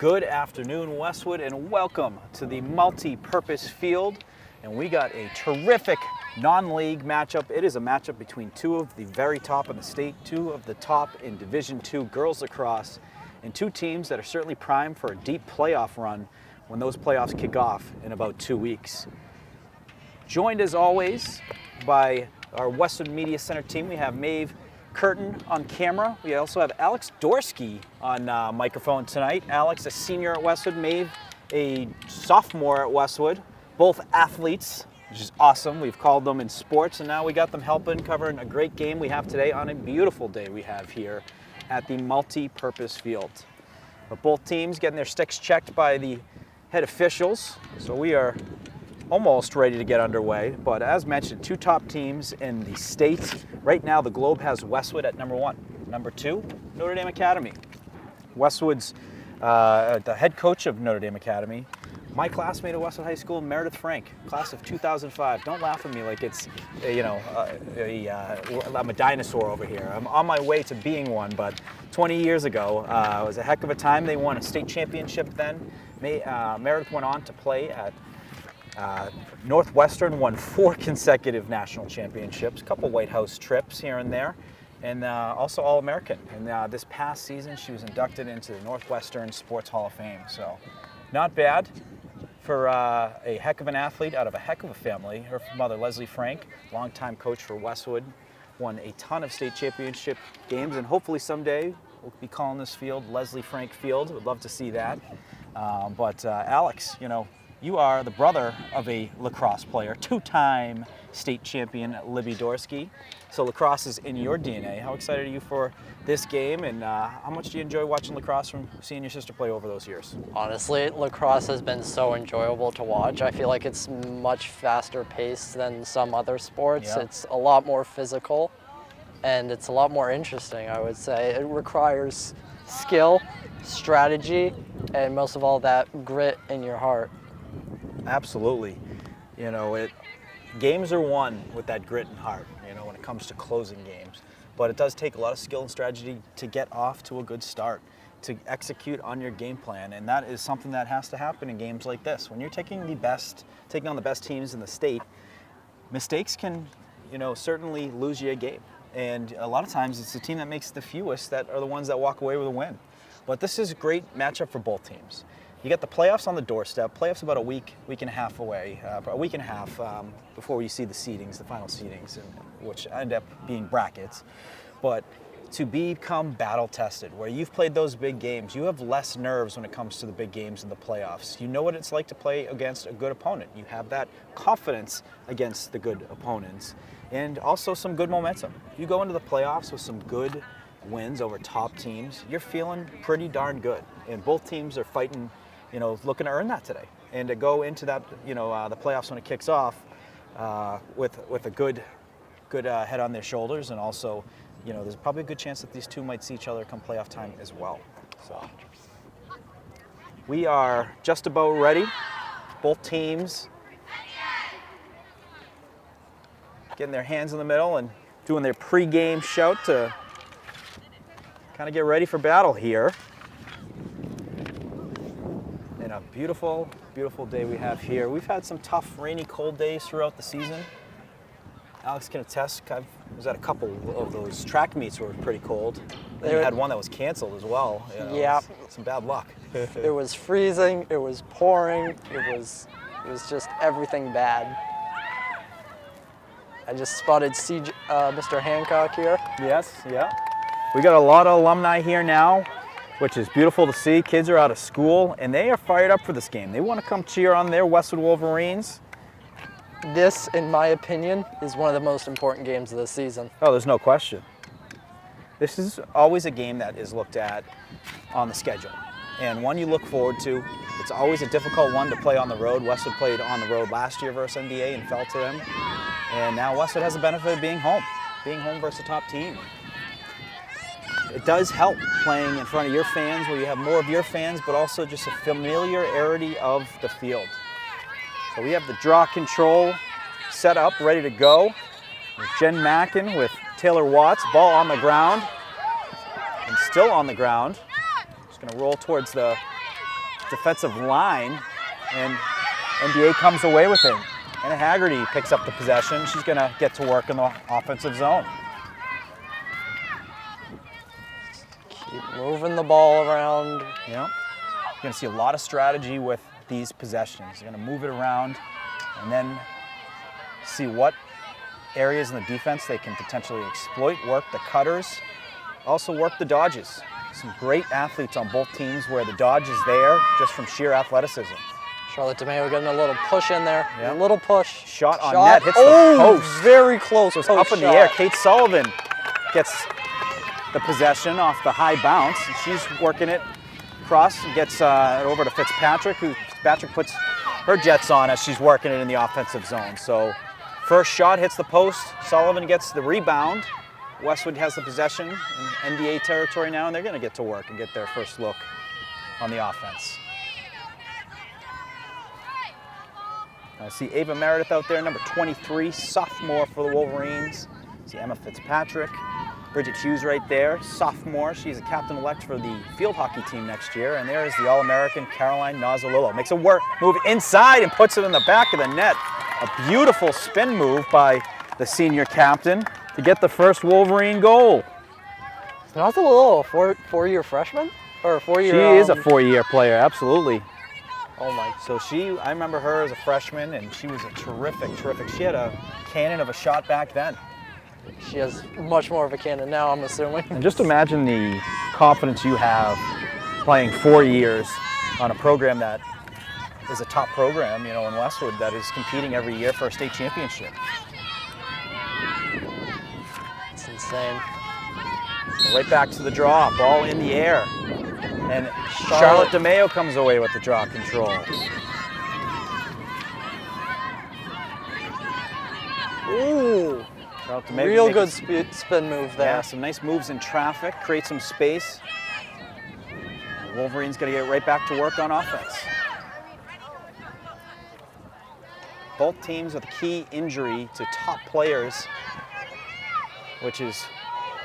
Good afternoon, Westwood, and welcome to the multi-purpose field. And we got a terrific non-league matchup. It is a matchup between two of the very top in the state, two of the top in Division II girls lacrosse, and two teams that are certainly primed for a deep playoff run when those playoffs kick off in about 2 weeks. Joined as always by our Westwood Media Center team, we have Maeve Curtin on camera. We also have Alex Dorsky on microphone tonight. Alex, a senior at Westwood, Maeve, a sophomore at Westwood, both athletes, which is awesome. We've called them in sports, and now we got them helping, covering a great game we have today on a beautiful day we have here at the multi-purpose field. But both teams getting their sticks checked by the head officials, so we are almost ready to get underway. But as mentioned, two top teams in the state. Right now, the Globe has Westwood at number 1. Number 2, Notre Dame Academy. Westwood's the head coach of Notre Dame Academy, my classmate at Westwood High School, Meredith Frank, class of 2005. Don't laugh at me like it's, I'm a dinosaur over here. I'm on my way to being one, but 20 years ago, it was a heck of a time. They won a state championship then. Meredith went on to play at Northwestern, won 4 consecutive national championships, a couple White House trips here and there, and also All-American. And this past season, she was inducted into the Northwestern Sports Hall of Fame. So not bad for a heck of an athlete out of a heck of a family. Her mother, Leslie Frank, longtime coach for Westwood, won a ton of state championship games, and hopefully someday we'll be calling this field Leslie Frank Field. Would love to see that. But Alex, you are the brother of a lacrosse player, 2-time state champion Libby Dorsky. So lacrosse is in your DNA. How excited are you for this game, and how much do you enjoy watching lacrosse from seeing your sister play over those years? Honestly, lacrosse has been so enjoyable to watch. I feel like it's much faster paced than some other sports. Yeah. It's a lot more physical, and it's a lot more interesting, I would say. It requires skill, strategy, and most of all, that grit in your heart. Absolutely. Games are won with that grit and heart, when it comes to closing games. But it does take a lot of skill and strategy to get off to a good start, to execute on your game plan. And that is something that has to happen in games like this. When you're taking on the best teams in the state, mistakes can, certainly lose you a game. And a lot of times it's the team that makes the fewest that are the ones that walk away with a win. But this is a great matchup for both teams. You got the playoffs on the doorstep. Playoffs about a week and a half away, before you see the seedings, the final seedings, which end up being brackets. But to become battle tested, where you've played those big games, you have less nerves when it comes to the big games in the playoffs. You know what it's like to play against a good opponent. You have that confidence against the good opponents, and also some good momentum. You go into the playoffs with some good wins over top teams, you're feeling pretty darn good. And both teams are fighting, looking to earn that today, and to go into that, the playoffs when it kicks off with a good head on their shoulders, and also, there's probably a good chance that these two might see each other come playoff time as well. So we are just about ready. Both teams getting their hands in the middle and doing their pre-game shout to kind of get ready for battle here. A beautiful, beautiful day we have here. We've had some tough, rainy, cold days throughout the season. Alex can attest. I was at a couple of those track meets where it was pretty cold. Then you had one that was canceled as well. Yeah. Some bad luck. It was freezing, it was pouring, it was just everything bad. I just spotted Mr. Hancock here. Yes, yeah. We got a lot of alumni here now, which is beautiful to see. Kids are out of school, and they are fired up for this game. They want to come cheer on their Westwood Wolverines. This, in my opinion, is one of the most important games of the season. Oh, there's no question. This is always a game that is looked at on the schedule, and one you look forward to. It's always a difficult one to play on the road. Westwood played on the road last year versus NDA and fell to them. And now Westwood has the benefit of being home versus a top team. It does help playing in front of your fans, where you have more of your fans, but also just a familiarity of the field. So we have the draw control set up, ready to go. With Jen Mackin with Taylor Watts, ball on the ground, and still on the ground. Just gonna roll towards the defensive line, and NDA comes away with it. And Haggerty picks up the possession. She's going to get to work in the offensive zone. Keep moving the ball around. Yeah. You're going to see a lot of strategy with these possessions. You're going to move it around and then see what areas in the defense they can potentially exploit, work the cutters, also work the dodges. Some great athletes on both teams where the dodge is there just from sheer athleticism. Charlotte DeMeo getting a little push in there. Yeah. A little push. Shot on net, hits the post. Very close. Goes up in the air. Kate Sullivan gets the possession off the high bounce. And she's working it across and gets it over to Fitzpatrick, who Fitzpatrick puts her jets on as she's working it in the offensive zone. So first shot hits the post. Sullivan gets the rebound. Westwood has the possession in NDA territory now, and they're going to get to work and get their first look on the offense. I see Ava Meredith out there, number 23, sophomore for the Wolverines. See Emma Fitzpatrick. Bridget Hughes right there, sophomore. She's a captain-elect for the field hockey team next year. And there is the All-American Caroline Nozzolillo. Makes a move inside and puts it in the back of the net. A beautiful spin move by the senior captain to get the first Wolverine goal. Nozzolillo, a four-year freshman? Or a four-year... She is a four-year player, absolutely. Oh my. So I remember her as a freshman, and she was a terrific. She had a cannon of a shot back then. She has much more of a cannon now, I'm assuming. And just imagine the confidence you have playing 4 years on a program that is a top program, in Westwood that is competing every year for a state championship. It's insane. Right back to the draw, ball in the air. And Charlotte DeMeo comes away with the draw control. Ooh, real good spin move there. Yeah, some nice moves in traffic, create some space. Wolverine's going to get right back to work on offense. Both teams with a key injury to top players, which is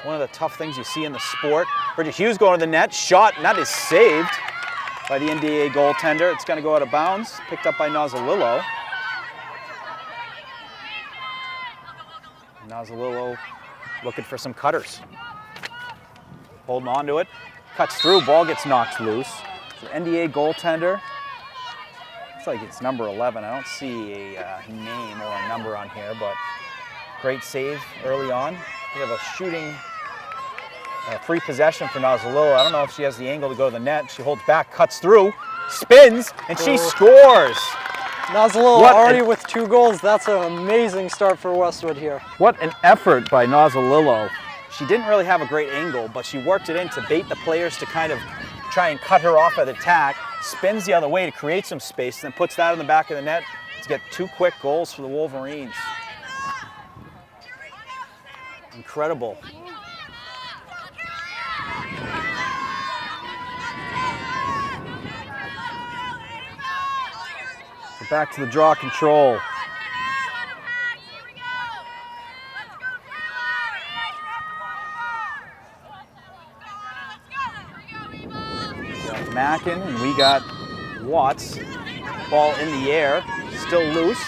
one of the tough things you see in the sport. Bridget Hughes going to the net, shot, and that is saved by the NDA goaltender. It's going to go out of bounds, picked up by Nozzolillo. Nozzolillo looking for some cutters. Holding on to it, cuts through, ball gets knocked loose. So NDA goaltender, looks like it's number 11. I don't see a name or a number on here, but great save early on. We have a shooting free possession for Nozzolillo. I don't know if she has the angle to go to the net. She holds back, cuts through, spins, and she scores. Nozzolillo already with 2 goals. That's an amazing start for Westwood here. What an effort by Nozzolillo. She didn't really have a great angle, but she worked it in to bait the players to kind of try and cut her off at attack, spins the other way to create some space, and then puts that in the back of the net to get 2 quick goals for the Wolverines. Incredible. So back to the draw control. We got Mackin and we got Watts. Ball in the air, still loose,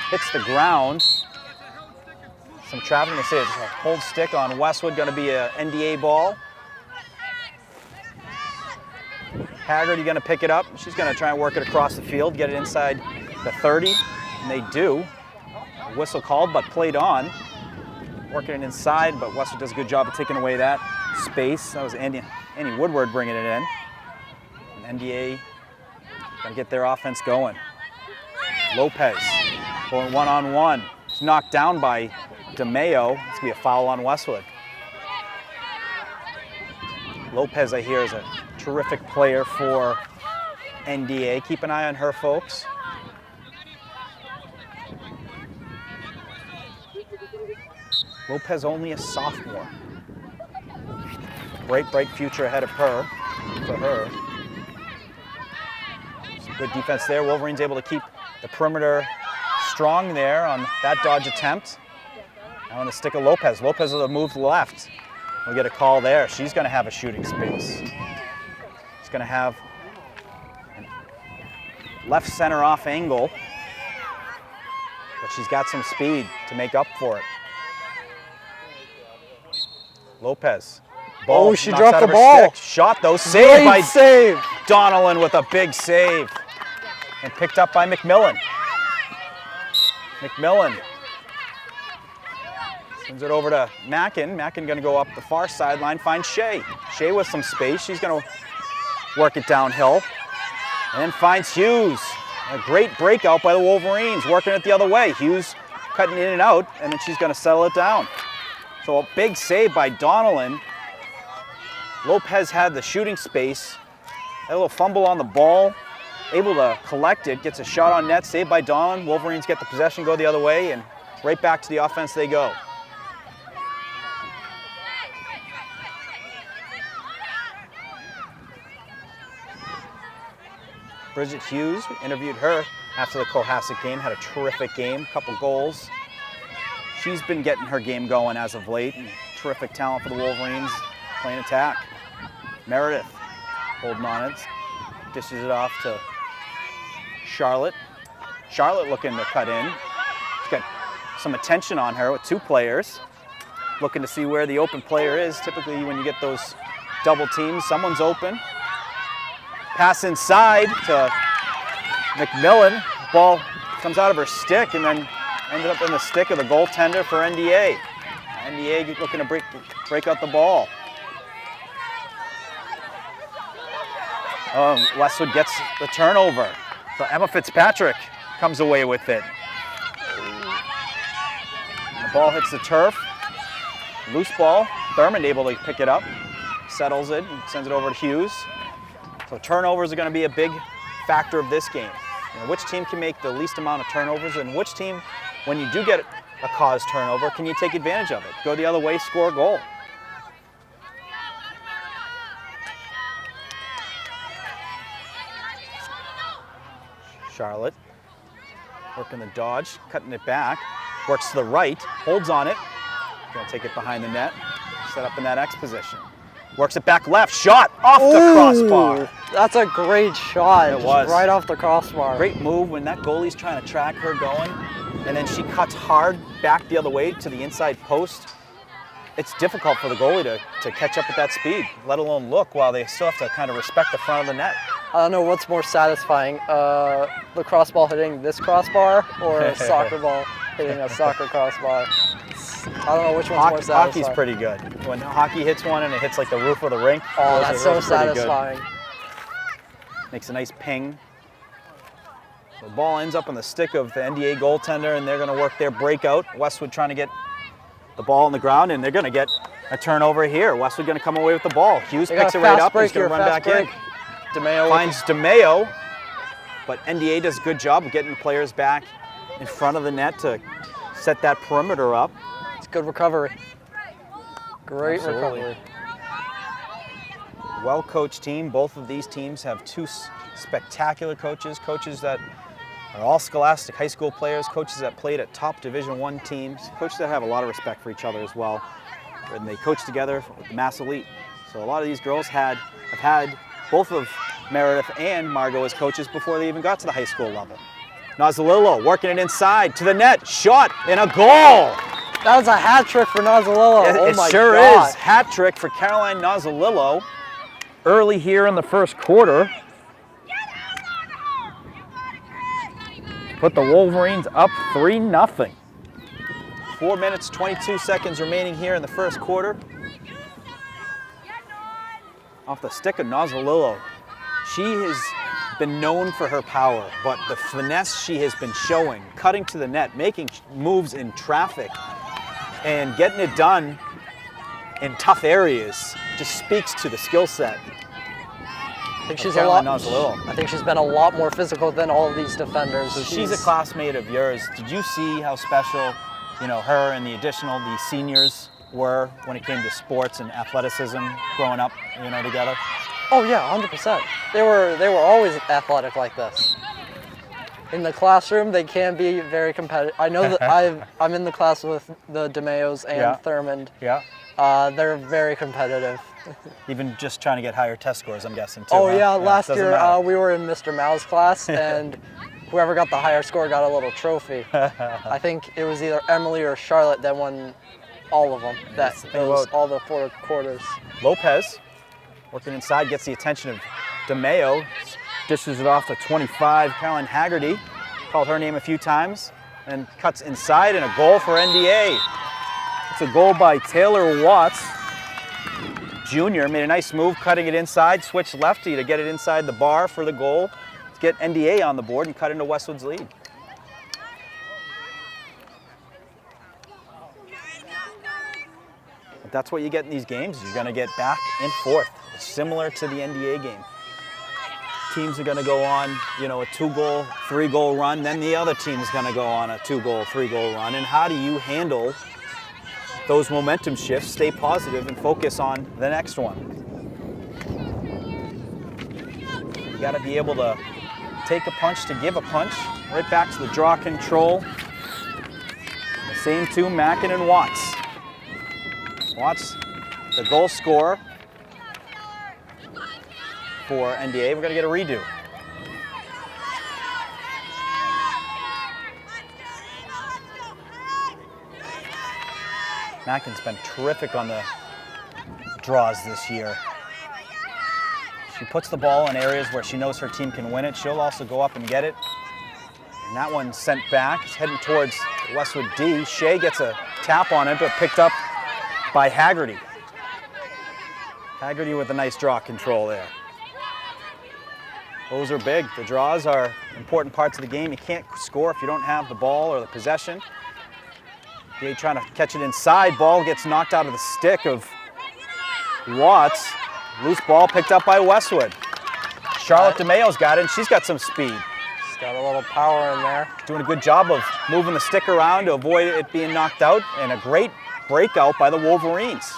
hits the ground. Some traveling, they say it's a hold stick on Westwood, going to be an NDA ball. Haggerty going to pick it up. She's going to try and work it across the field, get it inside the 30, and they do. A whistle called, but played on. Working it inside, but Westwood does a good job of taking away that space. That was Annie Woodward bringing it in. And NDA going to get their offense going. Lopez going one-on-one. It's knocked down by DeMeo. It's going to be a foul on Westwood. Lopez, I hear, is a terrific player for NDA. Keep an eye on her, folks. Lopez only a sophomore. Bright future ahead of her, for her. Some good defense there. Wolverines able to keep the perimeter strong there on that dodge attempt. Now on the stick of Lopez. Lopez will move left. We'll get a call there. She's going to have a shooting space. She's going to have left center off angle. But she's got some speed to make up for it. Lopez. Ball She knocks dropped out the of her ball. stick. Shot though, saved by save. Donnellan with a big save. And picked up by McMillan. McMillan sends it over to Mackin. Mackin gonna go up the far sideline, find Shea. Shea with some space, she's gonna work it downhill. And then finds Hughes. A great breakout by the Wolverines, working it the other way. Hughes cutting in and out, and then she's gonna settle it down. So a big save by Donnellan. Lopez had the shooting space, had a little fumble on the ball, able to collect it, gets a shot on net, saved by Donnellan. Wolverines get the possession, go the other way, and right back to the offense they go. Bridget Hughes, we interviewed her after the Cohasset game, had a terrific game, couple goals. She's been getting her game going as of late, and terrific talent for the Wolverines, playing attack. Meredith holding on it, dishes it off to Charlotte. Charlotte looking to cut in. She's got some attention on her with two players, looking to see where the open player is. Typically when you get those double teams, someone's open. Pass inside to McMillan. Ball comes out of her stick and then ended up in the stick of the goaltender for NDA. NDA looking to break out the ball. Westwood gets the turnover. So Emma Fitzpatrick comes away with it. The ball hits the turf. Loose ball. Thurmond able to pick it up. Settles it and sends it over to Hughes. So turnovers are going to be a big factor of this game. You know, which team can make the least amount of turnovers, and which team, when you do get a caused turnover, can you take advantage of it? Go the other way, score a goal. Charlotte working the dodge, cutting it back, works to the right, holds on it, gonna take it behind the net, set up in that X position. Works it back left, shot off the crossbar. That's a great shot. It was. Right off the crossbar. Great move when that goalie's trying to track her going, and then she cuts hard back the other way to the inside post. It's difficult for the goalie to catch up at that speed, let alone look, while they still have to kind of respect the front of the net. I don't know what's more satisfying, the crossball hitting this crossbar or a soccer ball hitting a soccer crossbar. I don't know which one's more satisfying. Hockey's pretty good. When hockey hits one and it hits like the roof of the rink. Oh, that's so satisfying. Makes a nice ping. The ball ends up on the stick of the NDA goaltender, and they're going to work their breakout. Westwood trying to get the ball on the ground, and they're going to get a turnover here. Westwood going to come away with the ball. Hughes picks it right up. He's going to run back in. DeMayo finds DeMayo, but NDA does a good job of getting the players back in front of the net to set that perimeter up. It's good recovery. Great recovery. Well-coached team. Both of these teams have two spectacular coaches, coaches that are all Scholastic high school players, coaches that played at top Division I teams, coaches that have a lot of respect for each other as well, and they coach together with the Mass Elite. So a lot of these girls have had both of Meredith and Margot as coaches before they even got to the high school level. Nozzolillo working it inside to the net, shot, and a goal! That was a hat trick for Nozzolillo. It sure is. Hat trick for Caroline Nozzolillo early here in the first quarter. Put the Wolverines up 3-0. 4 minutes, 22 seconds remaining here in the first quarter. Off the stick of Nozzolillo. She has been known for her power, but the finesse she has been showing, cutting to the net, making moves in traffic, and getting it done in tough areas just speaks to the skill set. I think she's been a lot more physical than all of these defenders. So she's a classmate of yours. Did you see how special, her and the seniors were when it came to sports and athleticism growing up, together? Oh yeah, 100%. They were always athletic like this. In the classroom, they can be very competitive. I know that I'm in the class with the DeMayos and Thurmond. Yeah. They're very competitive. Even just trying to get higher test scores, I'm guessing, too. Oh huh? yeah, last doesn't year matter. we were in Mr. Mao's class, and whoever got the higher score got a little trophy. I think it was either Emily or Charlotte that won all of them. That's the thing about- All the 4 quarters. Lopez, working inside, gets the attention of DeMeo, dishes it off to 25, Caroline Haggerty. Called her name a few times, and cuts inside, and a goal for NDA. It's a goal by Taylor Watts. Junior made a nice move, cutting it inside, switched lefty to get it inside the bar for the goal, to get NDA on the board and cut into Westwood's lead. But that's what you get in these games. You're going to get back and forth. It's similar to the NDA game. Teams are going to go on, you know, a 2-goal, 3-goal run. Then the other team is going to go on a 2-goal, 3-goal run. And how do you handle those momentum shifts, stay positive, and focus on the next one? You got to be able to take a punch to give a punch. Right back to the draw control. The same two, Mackin and Watts. Watts, the goal scorer for NDA. We're going to get a redo. Mackin's been terrific on the draws this year. She puts the ball in areas where she knows her team can win it. She'll also go up and get it. And that one sent back. It's heading towards Westwood D. Shea gets a tap on it, but picked up by Haggerty. Haggerty with a nice draw control there. Those are big. The draws are important parts of the game. You can't score if you don't have the ball or the possession. They trying to catch it inside. Ball gets knocked out of the stick of Watts. Loose ball picked up by Westwood. Charlotte DeMeo's got it, and she's got some speed. She's got a little power in there. Doing a good job of moving the stick around to avoid it being knocked out, and a great breakout by the Wolverines.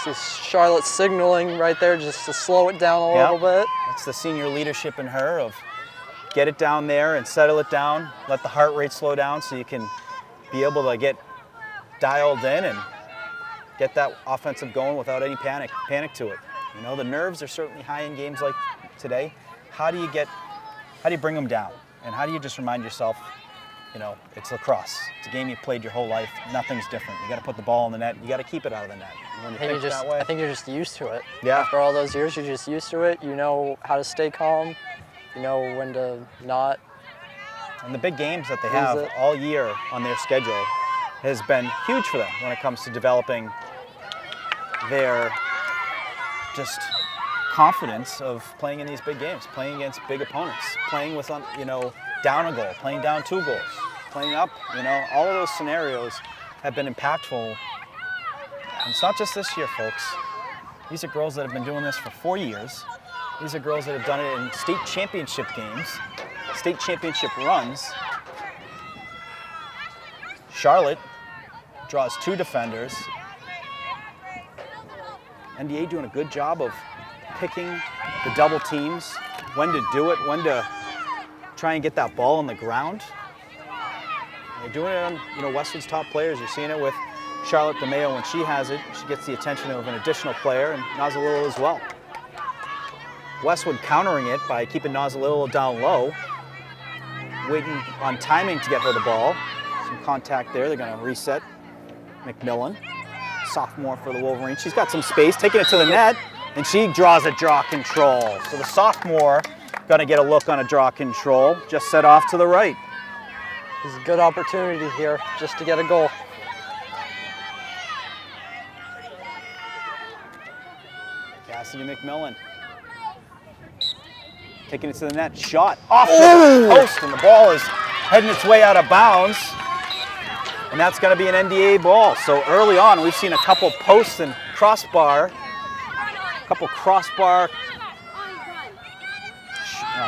See Charlotte signaling right there just to slow it down a little bit. That's the senior leadership in her of get it down there and settle it down, let the heart rate slow down so you can be able to get dialed in and get that offensive going without any panic to it. You know, the nerves are certainly high in games like today. How do you bring them down? And how do you just remind yourself, you know, it's lacrosse. It's a game you've played your whole life. Nothing's different. You got to put the ball in the net. You got to keep it out of the net. And when you think that way, I think you're just used to it. Yeah. After all those years, you're just used to it. You know how to stay calm. You know when to not. And the big games that they have all year on their schedule has been huge for them when it comes to developing their just confidence of playing in these big games, playing against big opponents, playing with, you know, down a goal, playing down 2 goals, playing up, you know, all of those scenarios have been impactful. And it's not just this year, folks. These are girls that have been doing this for 4 years. These are girls that have done it in state championship games, state championship runs. Charlotte draws 2 defenders. NDA doing a good job of picking the double teams, when to do it, when to try and get that ball on the ground. They're doing it on, you know, Westwood's top players. You're seeing it with Charlotte DeMeo when she has it. She gets the attention of an additional player, and Nozzolillo as well. Westwood countering it by keeping Nozzolillo down low, waiting on timing to get her the ball. Some contact there. They're going to reset. McMillan, sophomore for the Wolverines. She's got some space, taking it to the net, and she draws a draw control. So the sophomore going to get a look on a draw control, just set off to the right. There's a good opportunity here just to get a goal. Cassidy McMillan. Taking it to the net, shot off the post, and the ball is heading its way out of bounds. And that's going to be an NDA ball. So early on, we've seen a couple posts and crossbar,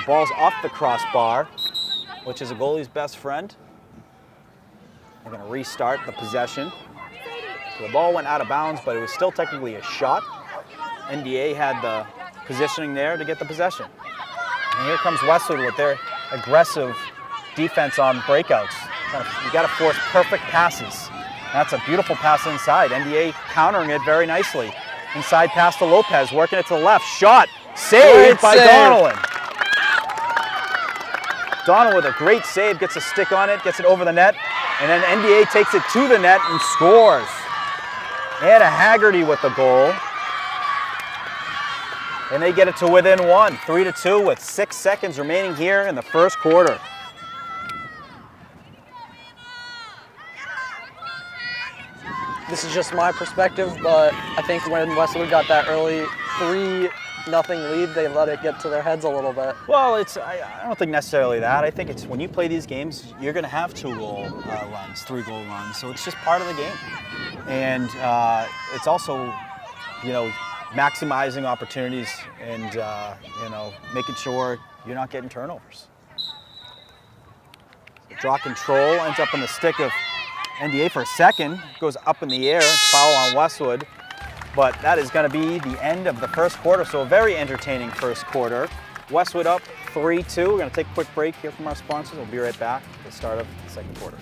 balls off the crossbar, which is a goalie's best friend. We're going to restart the possession. So the ball went out of bounds, but it was still technically a shot. NDA had the positioning there to get the possession. And here comes Westwood with their aggressive defense on breakouts. You got to force perfect passes. That's a beautiful pass inside. NDA countering it very nicely. Inside pass to Lopez, working it to the left. Shot, Great saved by save. Donnellan. Donnellan with a great save, gets a stick on it, gets it over the net, and then NDA takes it to the net and scores. Anna Haggerty with the goal. And they get it to within one, 3-2 with 6 seconds remaining here in the first quarter. This is just my perspective, but I think when Westwood got that early 3-0 lead, they let it get to their heads a little bit. Well, I don't think necessarily that. I think it's when you play these games, you're going to have 2-goal runs, 3-goal runs. So it's just part of the game. And it's also, maximizing opportunities and, making sure you're not getting turnovers. Draw control, ends up in the stick of NDA for a second, goes up in the air, foul on Westwood. But that is going to be the end of the first quarter, so a very entertaining first quarter. Westwood up 3-2. We're going to take a quick break here from our sponsors. We'll be right back at the start of the second quarter.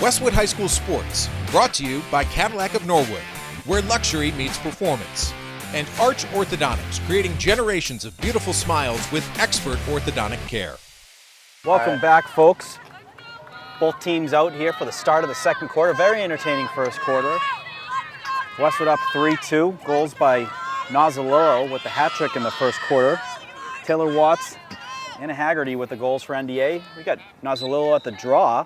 Westwood High School Sports, brought to you by Cadillac of Norwood, where luxury meets performance, and Arch Orthodontics, creating generations of beautiful smiles with expert orthodontic care. Welcome back, folks. Both teams out here for the start of the second quarter. Very entertaining first quarter. Westwood up 3-2. Goals by Nozzolillo with the hat trick in the first quarter. Taylor Watts and Haggerty with the goals for NDA. We got Nozzolillo at the draw.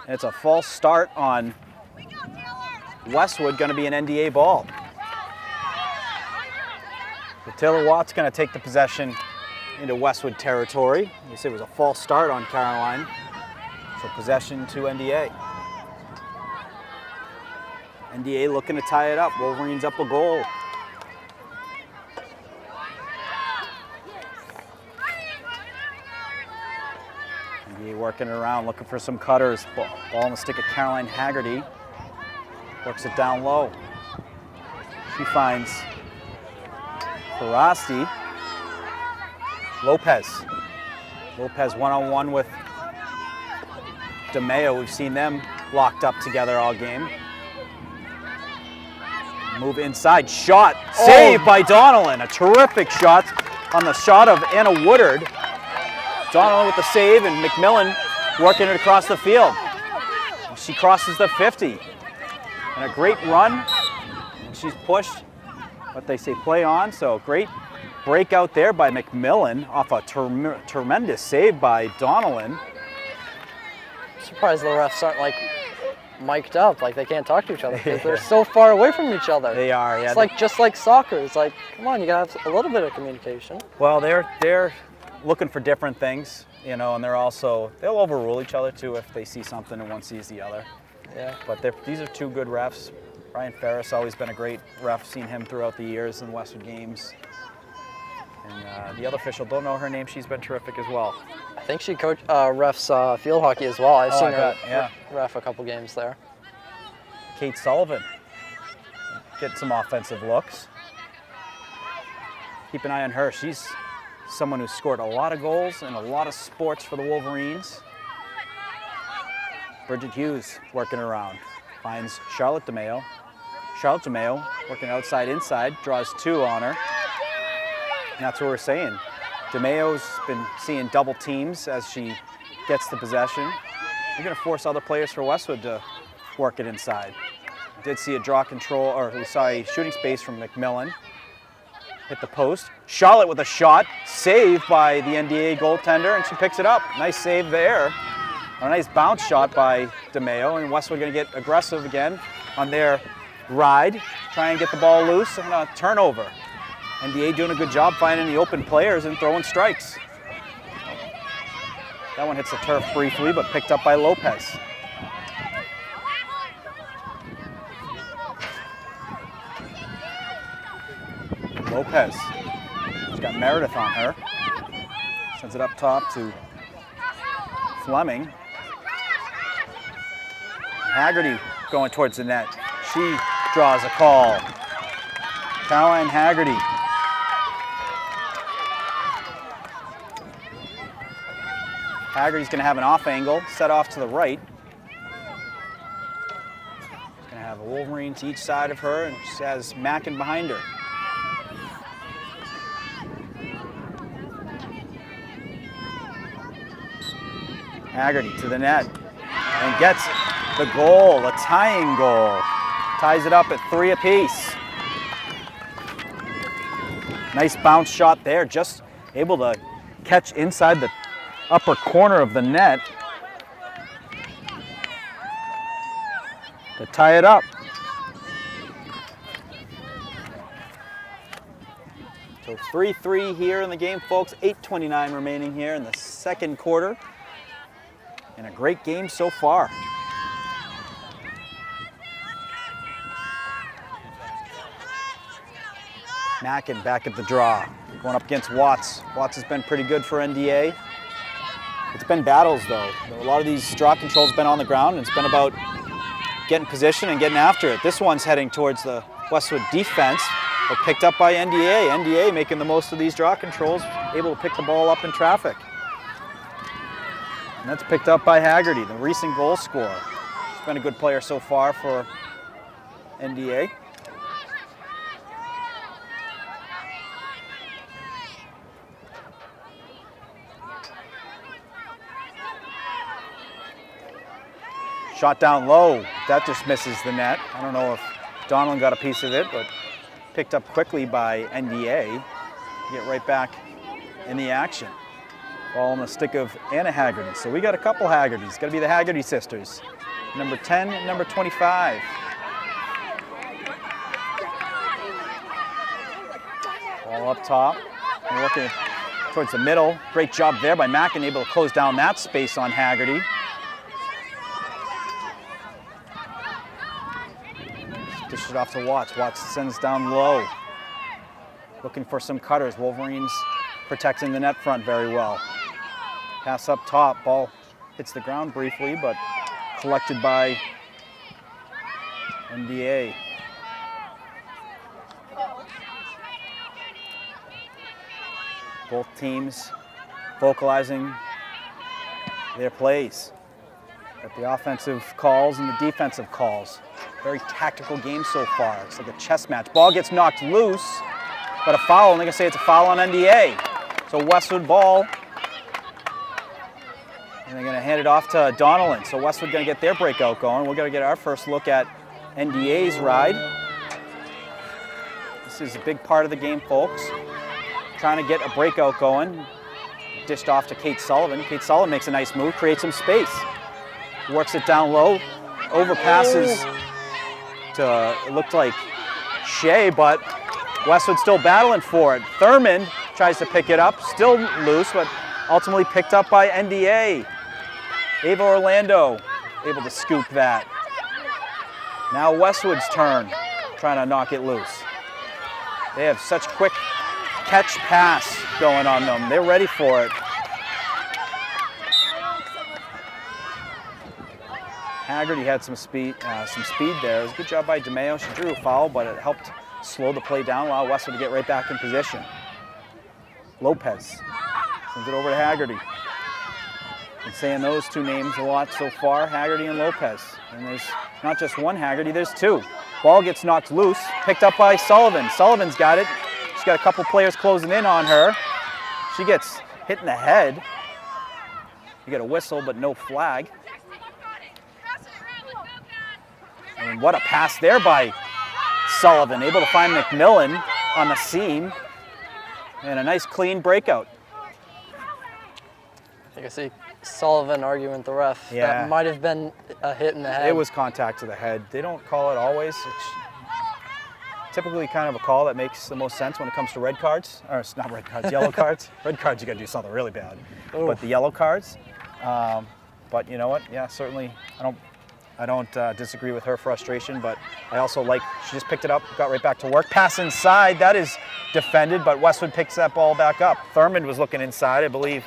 And it's a false start on Westwood, going to be an NDA ball. So Taylor Watts going to take the possession into Westwood territory. You said it was a false start on Caroline. So possession to NDA. NDA looking to tie it up. Wolverines up a goal. NDA working around, looking for some cutters. Ball on the stick of Caroline Haggerty. Works it down low. She finds Ferrasti. Lopez. Lopez one-on-one with DeMeo. We've seen them locked up together all game. Move inside, shot, saved by Donnellan. A terrific shot on the shot of Anna Woodard. Donnellan with the save and McMillan working it across the field. She crosses the 50. And a great run. And she's pushed, what they say, play on. So great breakout there by McMillan off a tremendous save by Donnellan. Surprised the refs aren't like mic'd up, like they can't talk to each other because they're so far away from each other. They are, yeah. It's like just like soccer. It's like, come on, you gotta have a little bit of communication. Well, they're looking for different things, you know, and they'll overrule each other too if they see something and one sees the other. Yeah. But these are two good refs. Brian Ferris always been a great ref. Seen him throughout the years in Westwood games. And the other official, don't know her name. She's been terrific as well. I think she refs field hockey as well. I've seen her yeah. ref a couple games there. Kate Sullivan, get some offensive looks. Keep an eye on her. She's someone who's scored a lot of goals in a lot of sports for the Wolverines. Bridget Hughes working around, finds Charlotte DeMeo. Charlotte DeMeo working outside, inside, draws two on her. And that's what we're saying. DeMeo's been seeing double teams as she gets the possession. you're going to force other players for Westwood to work it inside. Did see a draw control, or we saw a shooting space from McMillan. Hit the post. Charlotte with a shot, saved by the NDA goaltender, and she picks it up. Nice save there. A nice bounce shot by DeMeo, and Westwood going to get aggressive again on their ride, try and get the ball loose, and a turnover. NDA doing a good job finding the open players and throwing strikes. That one hits the turf briefly, but picked up by Lopez. Lopez, she's got Meredith on her. Sends it up top to Fleming. Haggerty going towards the net. She draws a call. Caroline Haggerty. Haggerty's going to have an off angle, set off to the right. She's going to have a Wolverine to each side of her, and she has Mackin behind her. Haggerty to the net and gets the goal, a tying goal. Ties it up at 3 apiece. Nice bounce shot there, just able to catch inside the upper corner of the net to tie it up. So 3-3 here in the game, folks. 8:29 remaining here in the second quarter. And a great game so far. Mackin back at the draw, going up against Watts. Watts has been pretty good for NDA. It's been battles though. A lot of these draw controls have been on the ground, and it's been about getting position and getting after it. This one's heading towards the Westwood defense, but picked up by NDA. NDA making the most of these draw controls, able to pick the ball up in traffic. And that's picked up by Haggerty, the recent goal scorer. She's been a good player so far for NDA. Shot down low, that just misses the net. I don't know if Donlan got a piece of it, but picked up quickly by NDA. Get right back in the action. Ball on the stick of Anna Haggerty. So we got a couple Haggertys. Got to be the Haggerty sisters. Number 10 and number 25. Ball up top. We're looking towards the middle. Great job there by Mackin, able to close down that space on Haggerty. Dish it off to Watts. Watts sends down low. Looking for some cutters. Wolverines protecting the net front very well. Pass up top. Ball hits the ground briefly, but collected by NDA. Both teams vocalizing their plays at the offensive calls and the defensive calls. Very tactical game so far. It's like a chess match. Ball gets knocked loose, but a foul, and they're gonna say it's a foul on NDA. So Westwood ball, and they're gonna hand it off to Donlan. So Westwood gonna get their breakout going. We're gonna get our first look at NDA's ride. This is a big part of the game, folks. Trying to get a breakout going. Dished off to Kate Sullivan. Kate Sullivan makes a nice move, creates some space. Works it down low, overpasses to, it looked like Shea, but Westwood still battling for it. Thurman tries to pick it up, still loose, but ultimately picked up by NDA. Ava Orlando able to scoop that. Now Westwood's turn, trying to knock it loose. They have such quick catch pass going on them. They're ready for it. Haggerty had some speed there. It was a good job by DeMeo. She drew a foul, but it helped slow the play down, allow Westwood to get right back in position. Lopez sends it over to Haggerty. Been saying those two names a lot so far, Haggerty and Lopez. And there's not just one Haggerty, there's two. Ball gets knocked loose, picked up by Sullivan. Sullivan's got it. She's got a couple players closing in on her. She gets hit in the head. You get a whistle, but no flag. And what a pass there by Sullivan, able to find McMillan on the seam, and a nice clean breakout. I can see Sullivan arguing with the ref. Yeah. That might have been a hit in the head. It was contact to the head. They don't call it always. It's typically kind of a call that makes the most sense when it comes to red cards, or it's not red cards, yellow cards. Red cards, you got to do something really bad. Ooh. But the yellow cards, but you know what? Yeah, certainly, I don't disagree with her frustration, but I also like, she just picked it up, got right back to work. Pass inside, that is defended, but Westwood picks that ball back up. Thurman was looking inside, I believe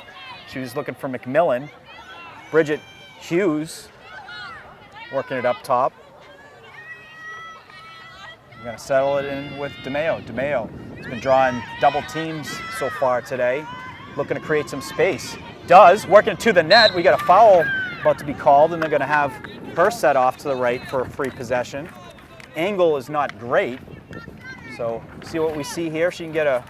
she was looking for McMillan. Bridget Hughes working it up top. We're gonna settle it in with DeMeo. DeMeo has been drawing double teams so far today, looking to create some space. Does, working to the net. We got a foul about to be called, and they're gonna have her set off to the right for a free possession. Angle is not great, so see what we see here. She can get a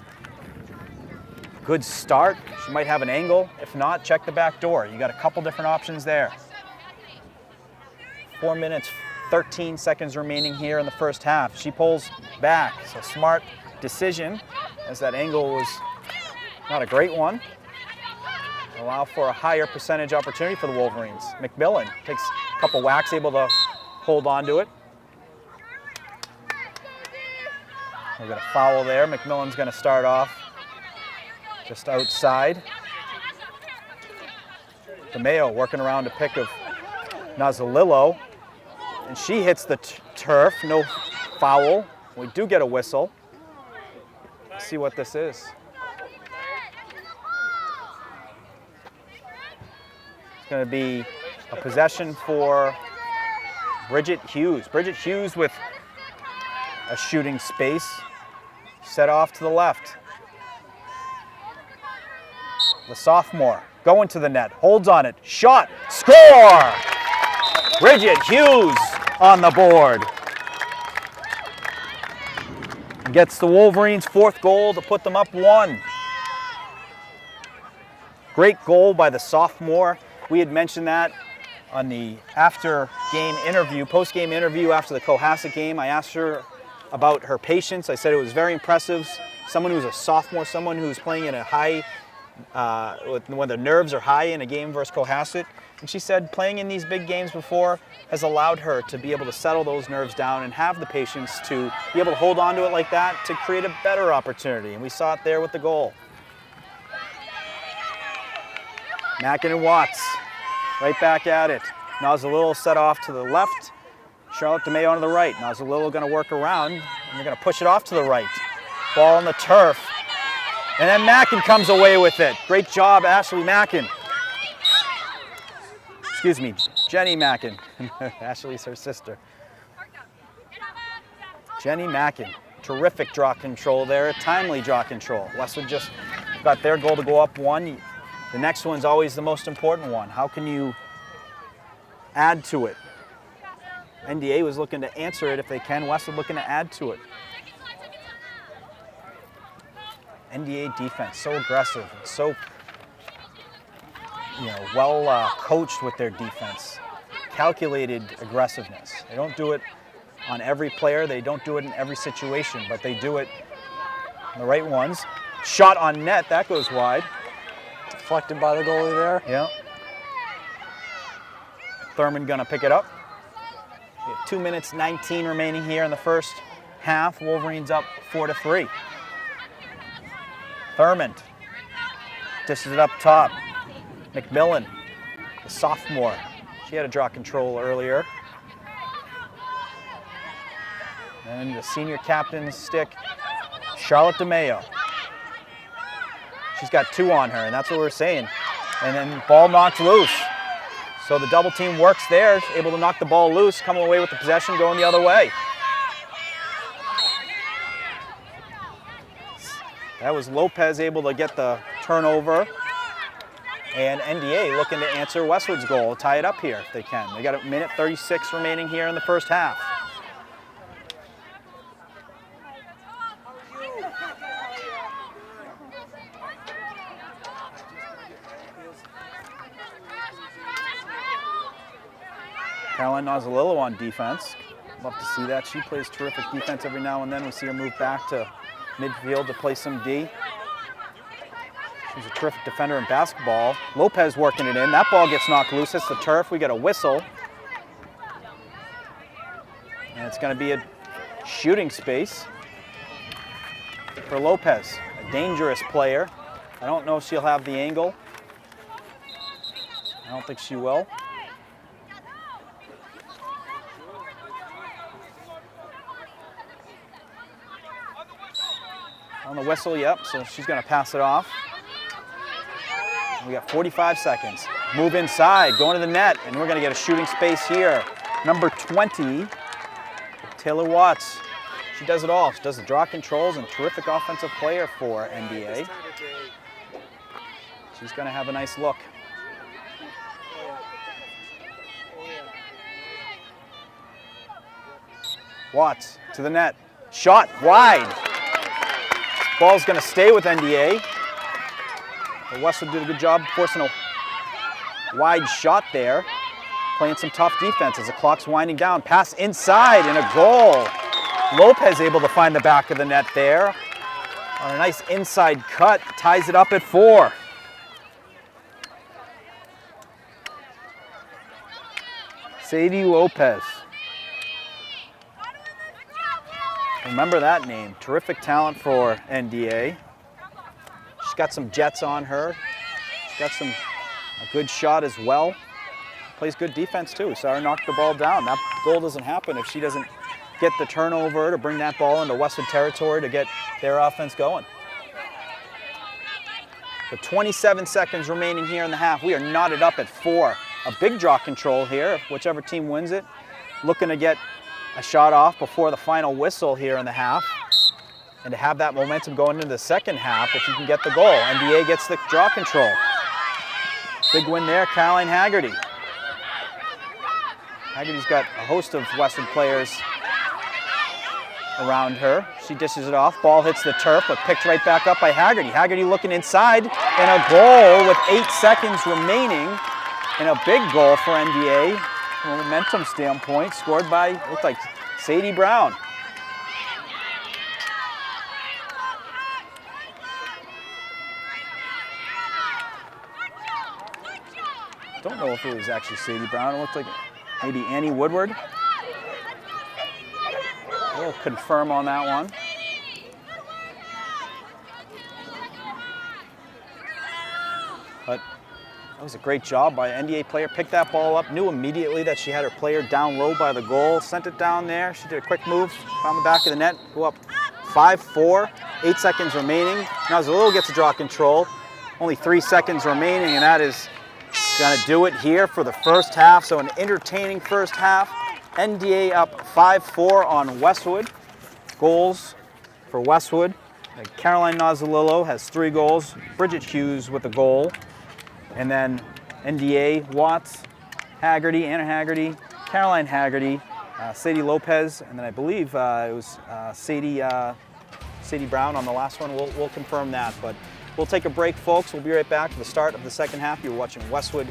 good start. She might have an angle. If not, check the back door. You got a couple different options there. 4 minutes, 13 seconds remaining here in the first half. She pulls back, so smart decision, as that angle was not a great one. Allow for a higher percentage opportunity for the Wolverines. McMillan takes a couple whacks, able to hold on to it. We've got a foul there. McMillan's going to start off just outside. DeMeo working around a pick of Nazalillo, and she hits the turf. No foul. We do get a whistle. Let's see what this is. It's going to be a possession for Bridget Hughes. Bridget Hughes with a shooting space. Set off to the left. The sophomore going to the net, holds on it, shot, score! Bridget Hughes on the board. Gets the Wolverines' fourth goal to put them up 1. Great goal by the sophomore. We had mentioned that on the after-game interview, post-game interview after the Cohasset game. I asked her about her patience. I said it was very impressive. Someone who's a sophomore, someone who's playing in a high, when the nerves are high in a game versus Cohasset. And she said playing in these big games before has allowed her to be able to settle those nerves down and have the patience to be able to hold on to it like that to create a better opportunity. And we saw it there with the goal. Mackin and Watts right back at it. Nazalillo set off to the left. Charlotte DeMeo on the right. Nazalillo going to work around, and they're going to push it off to the right. Ball on the turf. And then Mackin comes away with it. Great job, Ashley Mackin. Excuse me, Jenny Mackin. Ashley's her sister. Jenny Mackin. Terrific draw control there, timely draw control. Westwood just got their goal to go up 1. The next one's always the most important one. How can you add to it? NDA was looking to answer it if they can. Westwood looking to add to it. NDA defense, so aggressive, so well coached with their defense. Calculated aggressiveness. They don't do it on every player. They don't do it in every situation, but they do it on the right ones. Shot on net, that goes wide. Deflected by the goalie there. Yeah. Thurman gonna pick it up. We have 2 minutes 19 remaining here in the first half. Wolverines up 4-3. Thurman dishes it up top. McMillan, the sophomore. She had a draw control earlier. And the senior captain's stick, Charlotte DeMeo. She's got 2 on her, and that's what we're saying. And then ball knocked loose. So the double team works there, able to knock the ball loose, coming away with the possession, going the other way. That was Lopez able to get the turnover. And NDA looking to answer Westwood's goal, tie it up here if they can. They got 1 minute 36 remaining here in the first half. Caroline Nazalillo on defense. Love to see that. She plays terrific defense every now and then. We see her move back to midfield to play some D. She's a terrific defender in basketball. Lopez working it in. That ball gets knocked loose. Hits the turf. We get a whistle. And it's going to be a shooting space for Lopez, a dangerous player. I don't know if she'll have the angle. I don't think she will. On the whistle, yep, so she's going to pass it off. We got 45 seconds. Move inside, going to the net, and we're going to get a shooting space here. Number 20, Taylor Watts. She does it all. She does the draw controls and terrific offensive player for NBA. She's going to have a nice look. Watts to the net. Shot wide. Ball's going to stay with NDA. Westwood did a good job forcing a wide shot there. Playing some tough defense as the clock's winding down. Pass inside and a goal. Lopez able to find the back of the net there. On a nice inside cut, ties it up at 4. Sadie Lopez. Remember that name. Terrific talent for NDA. She's got some jets on her. She's got a good shot as well. Plays good defense too. Saw her knock the ball down. That goal doesn't happen if she doesn't get the turnover to bring that ball into Westwood territory to get their offense going. With 27 seconds remaining here in the half, we are knotted up at 4. A big draw control here, whichever team wins it. Looking to get a shot off before the final whistle here in the half. And to have that momentum going into the second half if you can get the goal. NBA gets the draw control. Big win there, Caroline Haggerty. Haggerty's got a host of Westwood players around her. She dishes it off. Ball hits the turf, but picked right back up by Haggerty. Haggerty looking inside, and a goal with 8 seconds remaining. And a big goal for NDA from a momentum standpoint, scored by, looked like, Sadie Brown. Don't know if it was actually Sadie Brown. It looked like maybe Annie Woodward. We'll confirm on that one. But that was a great job by an NDA player. Picked that ball up, knew immediately that she had her player down low by the goal, sent it down there. She did a quick move, found the back of the net, go up 5-4, 8 seconds remaining. Nazalillo gets a draw control. Only 3 seconds remaining, and that is going to do it here for the first half. So an entertaining first half. NDA up 5-4 on Westwood. Goals for Westwood. Caroline Nazalillo has 3 goals. Bridget Hughes with a goal. And then NDA, Watts, Haggerty, Anna Haggerty, Caroline Haggerty, Sadie Lopez, and then I believe it was Sadie Brown on the last one. We'll confirm that, but we'll take a break, folks. We'll be right back for the start of the second half. You're watching Westwood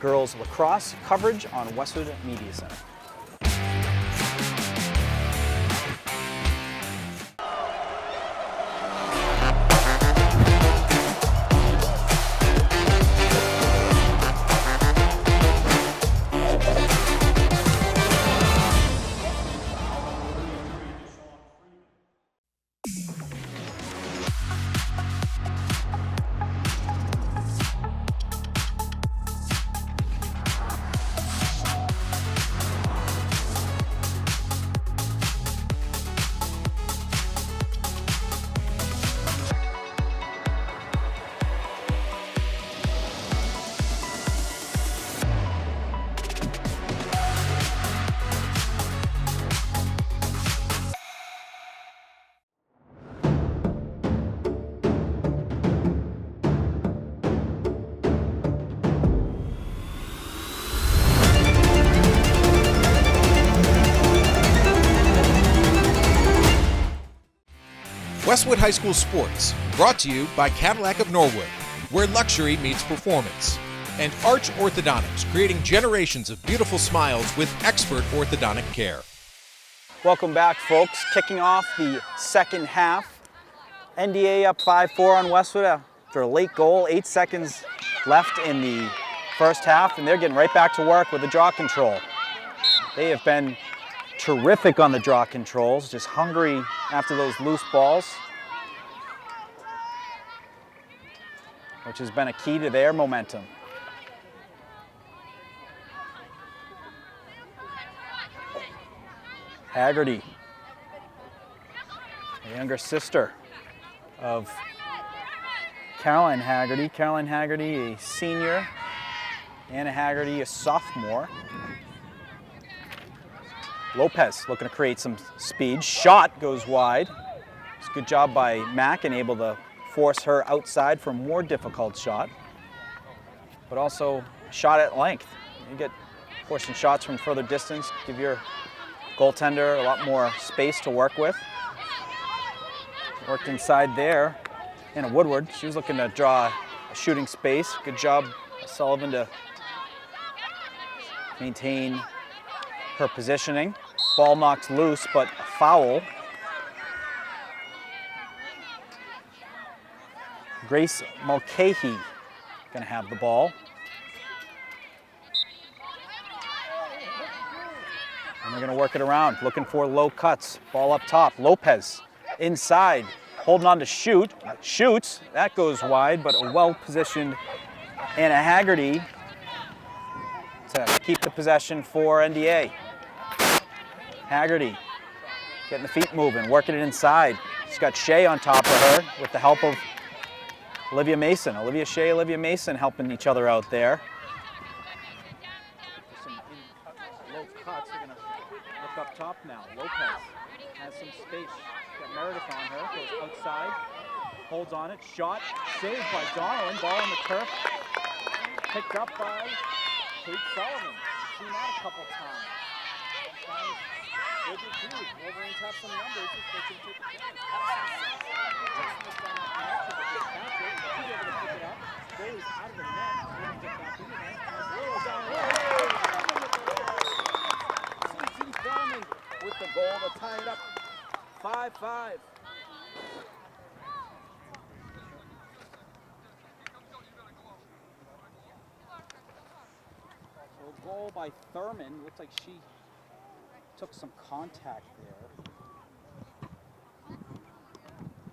Girls Lacrosse coverage on Westwood Media Center. Westwood High School Sports, brought to you by Cadillac of Norwood, where luxury meets performance, and Arch Orthodontics, creating generations of beautiful smiles with expert orthodontic care. Welcome back, folks. Kicking off the second half. NDA up 5-4 on Westwood after a late goal. 8 seconds left in the first half, and they're getting right back to work with the draw control. They have been terrific on the draw controls, just hungry after those loose balls, which has been a key to their momentum. Haggerty, the younger sister of Caroline Haggerty. Caroline Haggerty, a senior. Anna Haggerty, a sophomore. Lopez looking to create some speed. Shot goes wide. It's a good job by Mack and able to force her outside for a more difficult shot, but also shot at length. You get forcing shots from further distance, give your goaltender a lot more space to work with. Worked inside there. Anna Woodward, she was looking to draw a shooting space. Good job, Sullivan, to maintain her positioning. Ball knocked loose, but a foul. Grace Mulcahy gonna have the ball. And they're gonna work it around, looking for low cuts. Ball up top, Lopez inside, holding on to shoot, shoots, that goes wide, but a well-positioned Anna Haggerty to keep the possession for NDA. Haggerty getting the feet moving, working it inside. She's got Shea on top of her with the help of Olivia Mason. Olivia Shea, Olivia Mason helping each other out there. Some low cuts, they're gonna look up top now. Lopez has some space. Got Meredith on her, goes outside, holds on it, shot, saved by Darwin, ball on the turf, picked up by Kate Sullivan. Seen that a couple times. Wolverines have some numbers if they can take it down. With the goal to tie it up 5-5. So a goal by Thurman. Looks like she took some contact there.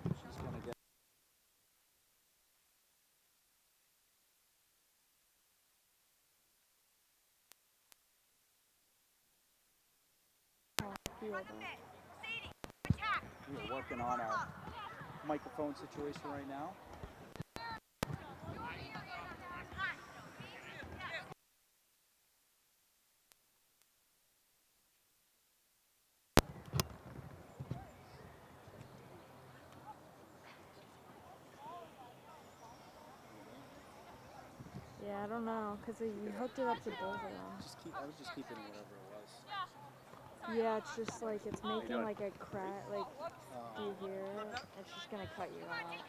She's going to get... We're working on our microphone situation right now. Yeah, I don't know, because you hooked it up to both of them. I was just keeping whatever it was. Yeah, it's just like, it's making like a crack, like, do you hear it? It's just going to cut you out. It's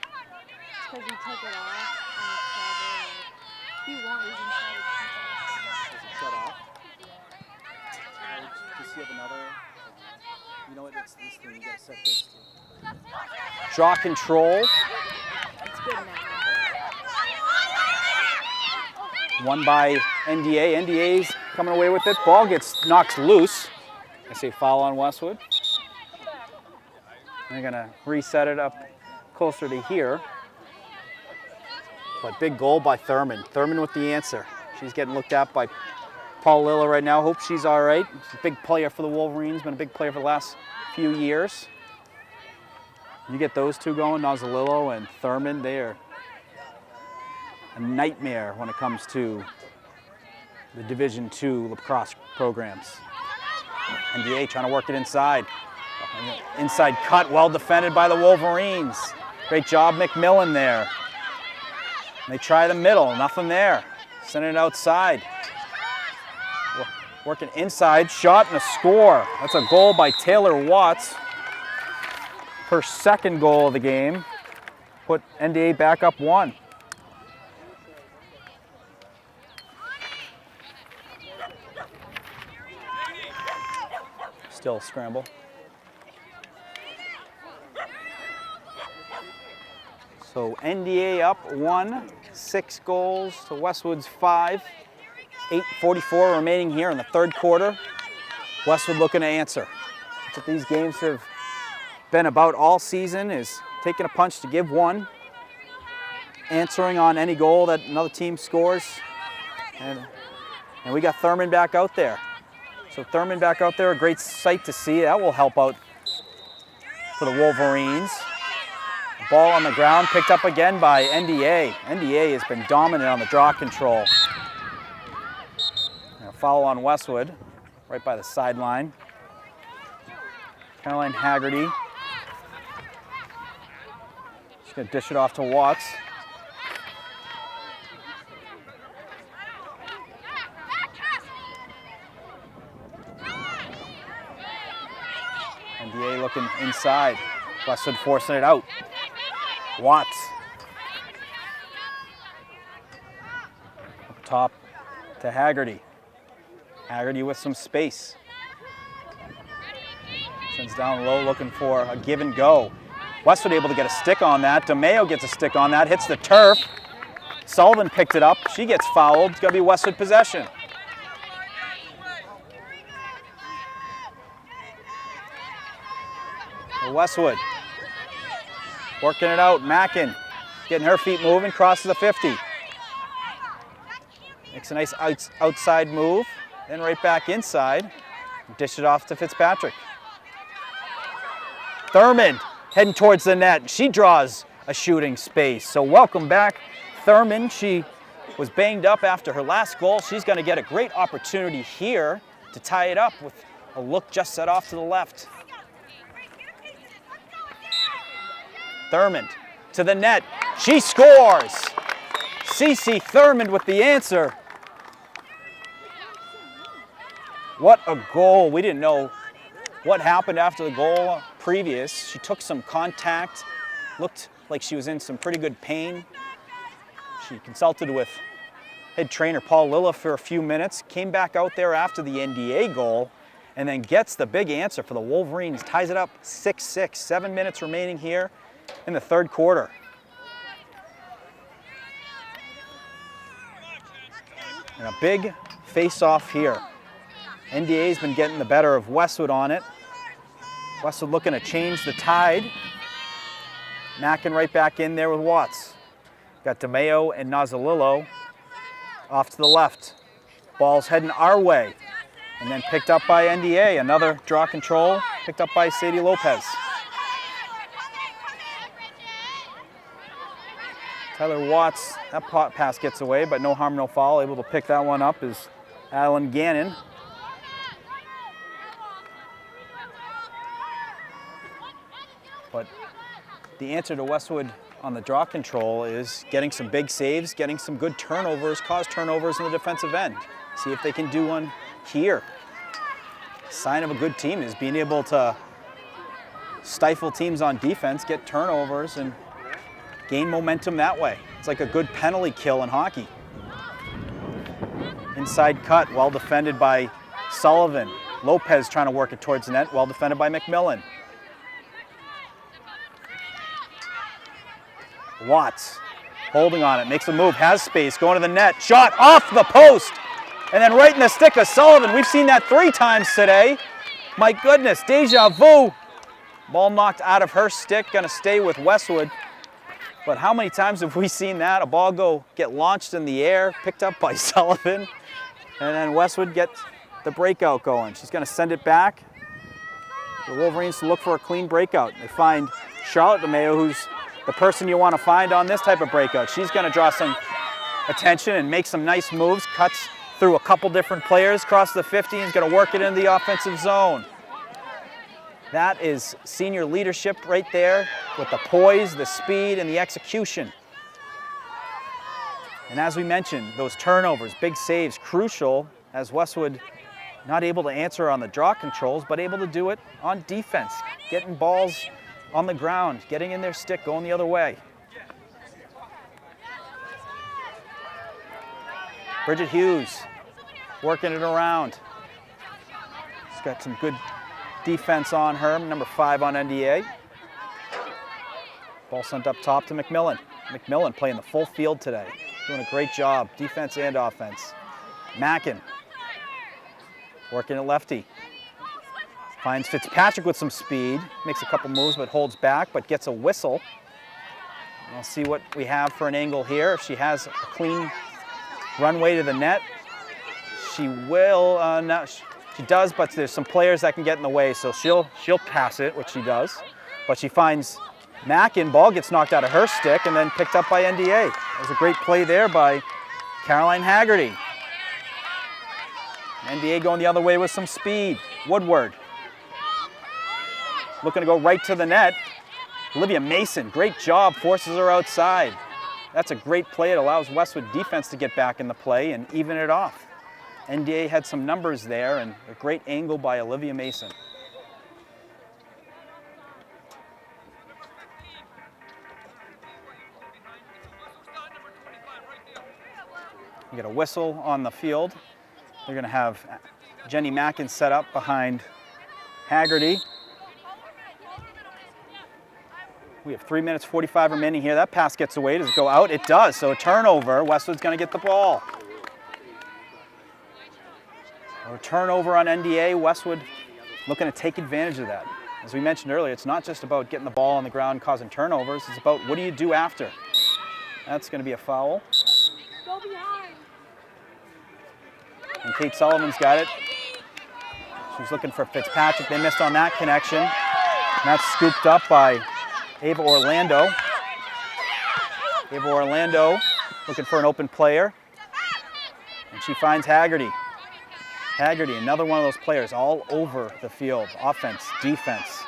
because you took it off, and it's probably like, if you want, you can try to keep it. Does it shut off? Does you have another? You know what, it's this thing, you gotta set this to. Draw control. It's good now. Won by NDA. NDA's coming away with it. Ball gets knocked loose. I see a foul on Westwood. They're gonna reset it up closer to here. But big goal by Thurman. Thurman with the answer. She's getting looked at by Paul Lilla right now. Hope she's all right. She's a big player for the Wolverines. Been a big player for the last few years. You get those two going, Nozzolillo and Thurman. They are a nightmare when it comes to the Division II lacrosse programs. NDA trying to work it inside. Inside cut, well defended by the Wolverines. Great job, McMillan there. They try the middle, nothing there. Send it outside. Working inside, shot and a score. That's a goal by Taylor Watts. Her second goal of the game. Put NDA back up 1. Still scramble. So NDA up 1, 6 goals to Westwood's 5. 8:44 remaining here in the third quarter. Westwood looking to answer. That's what these games have been about all season, is taking a punch to give one, answering on any goal that another team scores. And we got Thurman back out there. So Thurman back out there, a great sight to see. That will help out for the Wolverines. Ball on the ground, picked up again by NDA. NDA has been dominant on the draw control. And a foul on Westwood, right by the sideline. Caroline Haggerty. She's gonna dish it off to Watts. NDA looking inside. Westwood forcing it out. Watts. Up top to Haggerty. Haggerty with some space. Sends down low looking for a give and go. Westwood able to get a stick on that. DeMayo gets a stick on that, hits the turf. Sullivan picked it up. She gets fouled. It's going to be Westwood possession. Westwood working it out. Mackin getting her feet moving, crosses the 50. Makes a nice outside move, then right back inside. Dish it off to Fitzpatrick. Thurman heading towards the net. She draws a shooting space. So welcome back, Thurman. She was banged up after her last goal. She's going to get a great opportunity here to tie it up with a look just set off to the left. Thurman to the net. She scores. Cece Thurman with the answer. What a goal. We didn't know what happened after the goal previous. She took some contact, looked like she was in some pretty good pain. She consulted with head trainer Paul Lilla for a few minutes, came back out there after the NDA goal, and then gets the big answer for the Wolverines. Ties it up 6-6, 7 minutes remaining here in the third quarter. And a big face-off here. NDA's been getting the better of Westwood on it. Westwood looking to change the tide. Mackin right back in there with Watts. Got DeMayo and Nazalillo off to the left. Ball's heading our way. And then picked up by NDA. Another draw control, picked up by Sadie Lopez. Tyler Watts, that pass gets away, but no harm, no foul. Able to pick that one up is Alan Gannon. But the answer to Westwood on the draw control is getting some big saves, getting some good turnovers, cause turnovers in the defensive end. See if they can do one here. Sign of a good team is being able to stifle teams on defense, get turnovers, and gain momentum that way. It's like a good penalty kill in hockey. Inside cut, well defended by Sullivan. Lopez trying to work it towards the net, well defended by McMillan. Watts holding on it, makes a move, has space, going to the net, shot off the post, and then right in the stick of Sullivan. We've seen that 3 times today. My goodness, deja vu. Ball knocked out of her stick, gonna stay with Westwood. But how many times have we seen that? A ball get launched in the air, picked up by Sullivan, and then Westwood gets the breakout going. She's gonna send it back. The Wolverines to look for a clean breakout. They find Charlotte DeMayo, who's the person you want to find on this type of breakout. She's gonna draw some attention and make some nice moves, cuts through a couple different players, across the 50, and is gonna work it into the offensive zone. That is senior leadership right there with the poise, the speed, and the execution. And as we mentioned, those turnovers, big saves, crucial, as Westwood not able to answer on the draw controls, but able to do it on defense, getting balls on the ground, getting in their stick, going the other way. Bridget Hughes working it around. She's got some good defense on her, number 5 on NDA. Ball sent up top to McMillan. McMillan playing the full field today. Doing a great job, defense and offense. Mackin working at lefty. Finds Fitzpatrick with some speed. Makes a couple moves but holds back, but gets a whistle. We'll see what we have for an angle here. If she has a clean runway to the net, she will, no, she does, but there's some players that can get in the way, so she'll pass it, which she does. But she finds Mackin, ball gets knocked out of her stick and then picked up by NDA. That was a great play there by Caroline Haggerty. NDA going the other way with some speed. Woodward looking to go right to the net. Olivia Mason, great job, forces her outside. That's a great play. It allows Westwood defense to get back in the play and even it off. NDA had some numbers there and a great angle by Olivia Mason. You get a whistle on the field. They're going to have Jenny Mackin set up behind Haggerty. We have 3 minutes 45 remaining here. That pass gets away. Does it go out? It does. So a turnover. Westwood's going to get the ball. A turnover on NDA. Westwood looking to take advantage of that. As we mentioned earlier, it's not just about getting the ball on the ground causing turnovers. It's about what do you do after. That's going to be a foul. Go behind. And Kate Sullivan's got it. She's looking for Fitzpatrick. They missed on that connection. And that's scooped up by Ava Orlando. Ava Orlando looking for an open player. And she finds Haggerty. Haggerty, another one of those players all over the field. Offense, defense.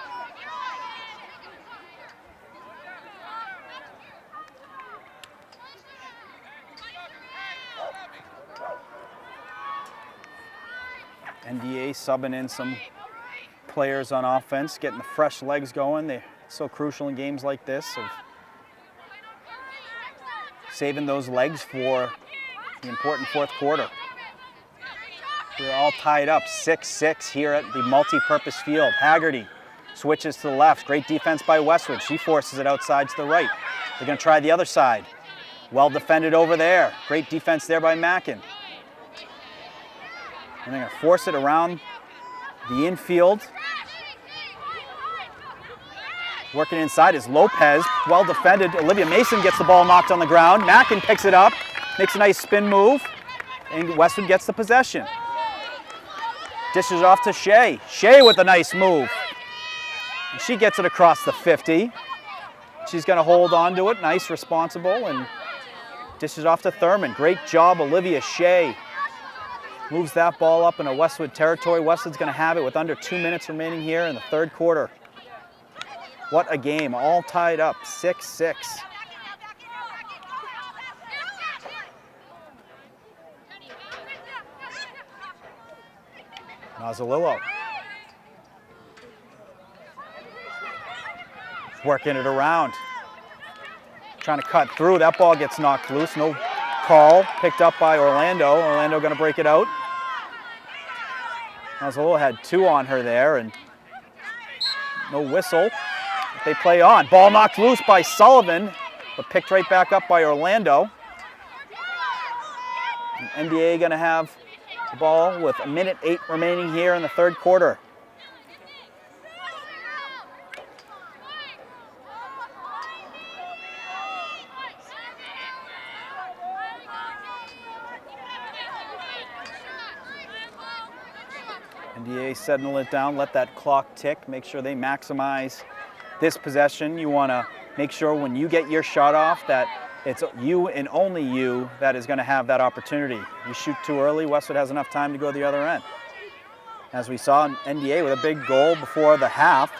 NDA subbing in some players on offense, getting the fresh legs going. They're so crucial in games like this, of saving those legs for the important fourth quarter. We're all tied up, 6-6 here at the multi-purpose field. Haggerty switches to the left. Great defense by Westwood. She forces it outside to the right. They're going to try the other side. Well defended over there. Great defense there by Mackin. And they're going to force it around the infield. Working inside is Lopez. Well defended. Olivia Mason gets the ball knocked on the ground. Mackin picks it up, makes a nice spin move, and Westwood gets the possession. Dishes off to Shea. Shea with a nice move. And she gets it across the 50. She's going to hold on to it. Nice, responsible, and dishes off to Thurman. Great job, Olivia Shea. Moves that ball up into Westwood territory. Westwood's going to have it with under 2 minutes remaining here in the third quarter. What a game, all tied up, 6-6. Mazzalillo. Working it around. Trying to cut through, that ball gets knocked loose, no call, picked up by Orlando. Orlando going to break it out. Mazzalillo had 2 on her there and no whistle. They play on. Ball knocked loose by Sullivan, but picked right back up by Orlando. And NDA going to have the ball with 1:08 remaining here in the third quarter. NDA settling it down, let that clock tick, make sure they maximize this possession. You want to make sure when you get your shot off that it's you and only you that is going to have that opportunity. You shoot too early, Westwood has enough time to go the other end. As we saw, NDA with a big goal before the half.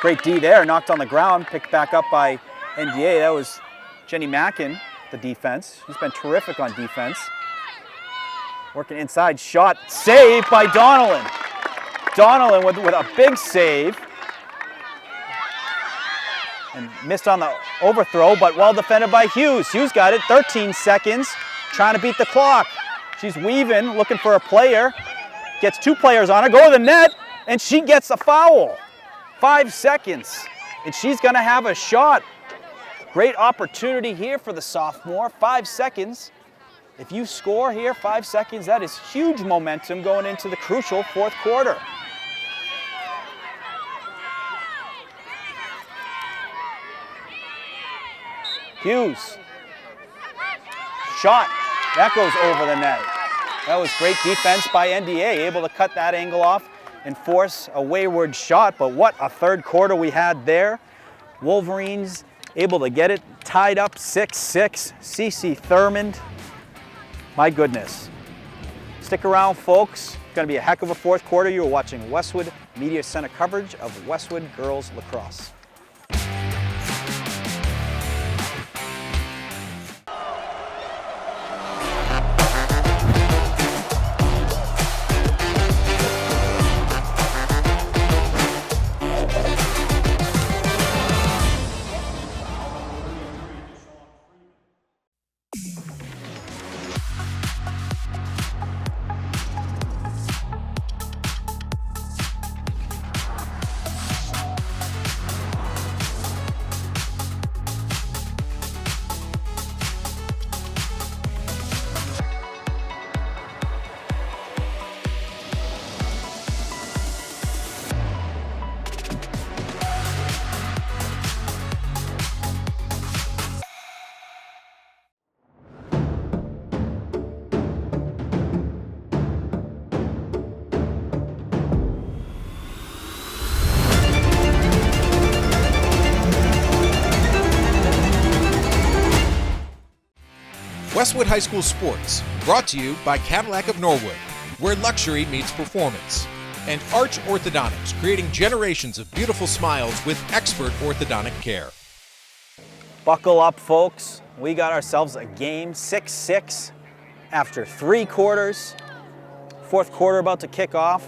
Great D there, knocked on the ground, picked back up by NDA. That was Jenny Mackin, the defense. She's been terrific on defense. Working inside, shot, saved by Donnellan. Donnellan with a big save. And missed on the overthrow, but well defended by Hughes. Hughes got it, 13 seconds, trying to beat the clock. She's weaving, looking for a player. Gets 2 players on her, go to the net, and she gets a foul. 5 seconds, and she's gonna have a shot. Great opportunity here for the sophomore, 5 seconds. If you score here, 5 seconds, that is huge momentum going into the crucial fourth quarter. Hughes. Shot. That goes over the net. That was great defense by NDA, able to cut that angle off and force a wayward shot, but what a third quarter we had there. Wolverines able to get it tied up 6-6. CC Thurmond. My goodness. Stick around, folks. It's going to be a heck of a fourth quarter. You're watching Westwood Media Center coverage of Westwood Girls Lacrosse. Westwood High School Sports, brought to you by Cadillac of Norwood, where luxury meets performance. And Arch Orthodontics, creating generations of beautiful smiles with expert orthodontic care. Buckle up, folks. We got ourselves a game, 6-6 after 3 quarters. Fourth quarter about to kick off.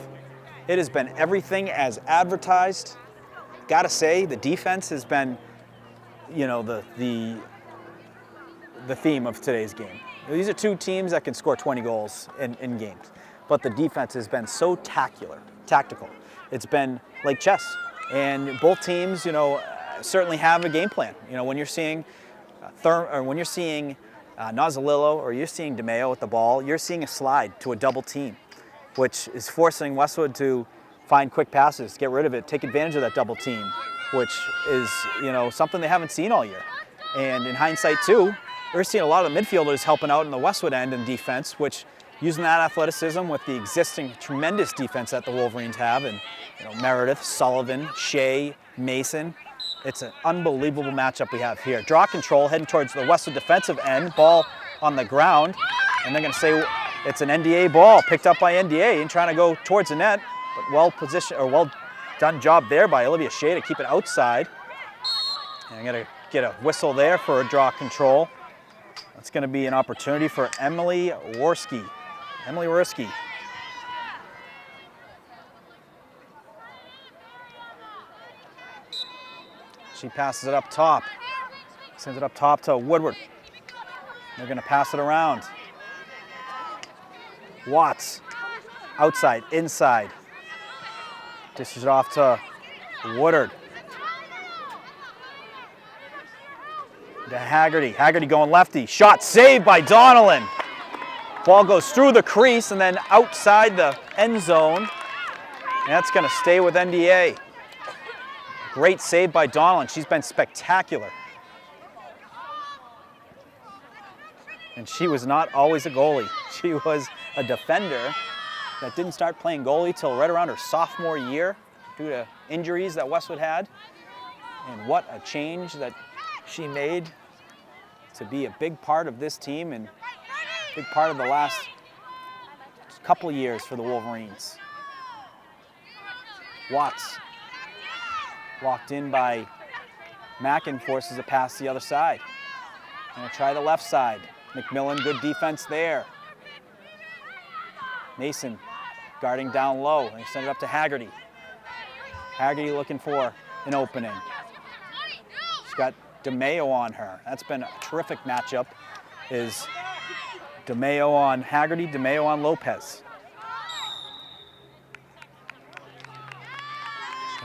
It has been everything as advertised. Gotta say, the defense has been, you know, the theme of today's game. These are two teams that can score 20 goals in games, but the defense has been so tactical. It's been like chess, and both teams, you know, certainly have a game plan. You know, when you're seeing Nozzolillo or you're seeing DeMeo with the ball, you're seeing a slide to a double team, which is forcing Westwood to find quick passes, get rid of it, take advantage of that double team, which is, you know, something they haven't seen all year. And in hindsight too, we're seeing a lot of the midfielders helping out in the Westwood end in defense, which using that athleticism with the existing tremendous defense that the Wolverines have, and you know, Meredith, Sullivan, Shea, Mason. It's an unbelievable matchup we have here. Draw control heading towards the Westwood defensive end, ball on the ground, and they're going to say it's an NDA ball picked up by NDA and trying to go towards the net, but well positioned or well done job there by Olivia Shea to keep it outside. And I'm going to get a whistle there for a draw control. That's going to be an opportunity for Emily Worski. Emily Worski. She passes it up top. Sends it up top to Woodward. They're going to pass it around. Watts. Outside, inside. Dishes it off to Woodard. To Haggerty. Haggerty going lefty. Shot saved by Donnellan. Ball goes through the crease and then outside the end zone. And that's going to stay with NDA. Great save by Donnellan. She's been spectacular. And she was not always a goalie. She was a defender that didn't start playing goalie till right around her sophomore year due to injuries that Westwood had. And what a change that she made to be a big part of this team and a big part of the last couple years for the Wolverines. Watts, locked in by Mackin, forces a pass to the other side. Gonna try the left side. McMillan, good defense there. Mason guarding down low. They send it up to Haggerty. Haggerty looking for an opening. She's got DeMeo on her. That's been a terrific matchup, is DeMeo on Haggerty, DeMeo on Lopez.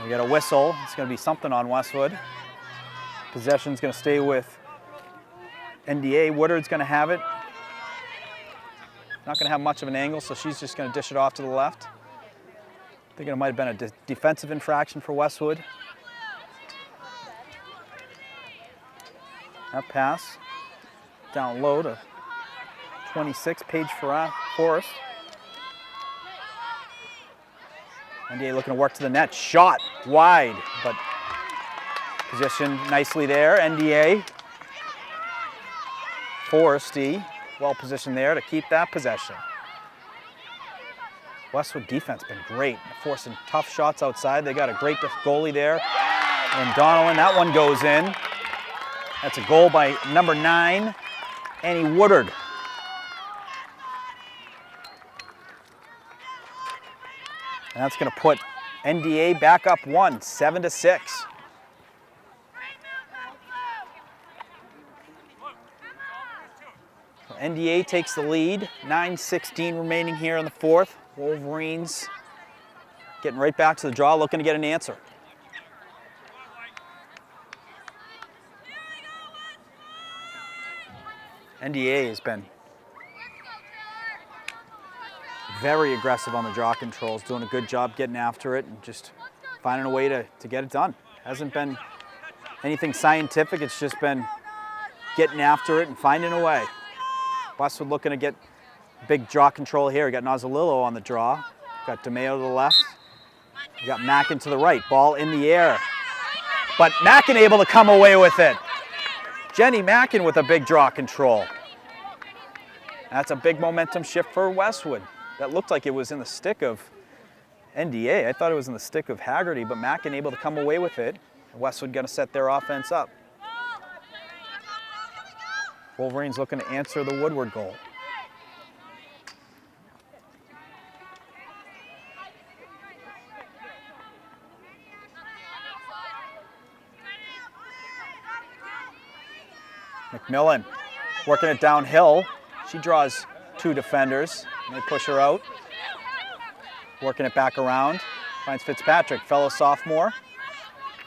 We got a whistle. It's going to be something on Westwood. Possession's going to stay with NDA. Woodard's going to have it. Not going to have much of an angle, so she's just going to dish it off to the left. Thinking it might have been a defensive infraction for Westwood. That pass down low to 26, Paige Forrest. NDA looking to work to the net. Shot wide, but positioned nicely there. NDA. Forresty, well positioned there to keep that possession. Westwood defense been great, forcing tough shots outside. They got a great goalie there. And Donnellan, that one goes in. That's a goal by number 9, Annie Woodard. And that's going to put NDA back up 1, 7-6. NDA takes the lead, 9:16 remaining here in the fourth. Wolverines getting right back to the draw, looking to get an answer. NDA has been very aggressive on the draw controls, doing a good job getting after it and just finding a way to get it done. Hasn't been anything scientific, it's just been getting after it and finding a way. Westwood looking to get big draw control here. We got Nozzolillo on the draw. Got DeMeo to the left. We got Mackin to the right. Ball in the air. But Mackin able to come away with it. Jenny Mackin with a big draw control. That's a big momentum shift for Westwood. That looked like it was in the stick of NDA. I thought it was in the stick of Haggerty, but Mackin able to come away with it. Westwood going to set their offense up. Wolverines looking to answer the Woodward goal. McMillan working it downhill. She draws 2 defenders and they push her out. Working it back around. Finds Fitzpatrick, fellow sophomore.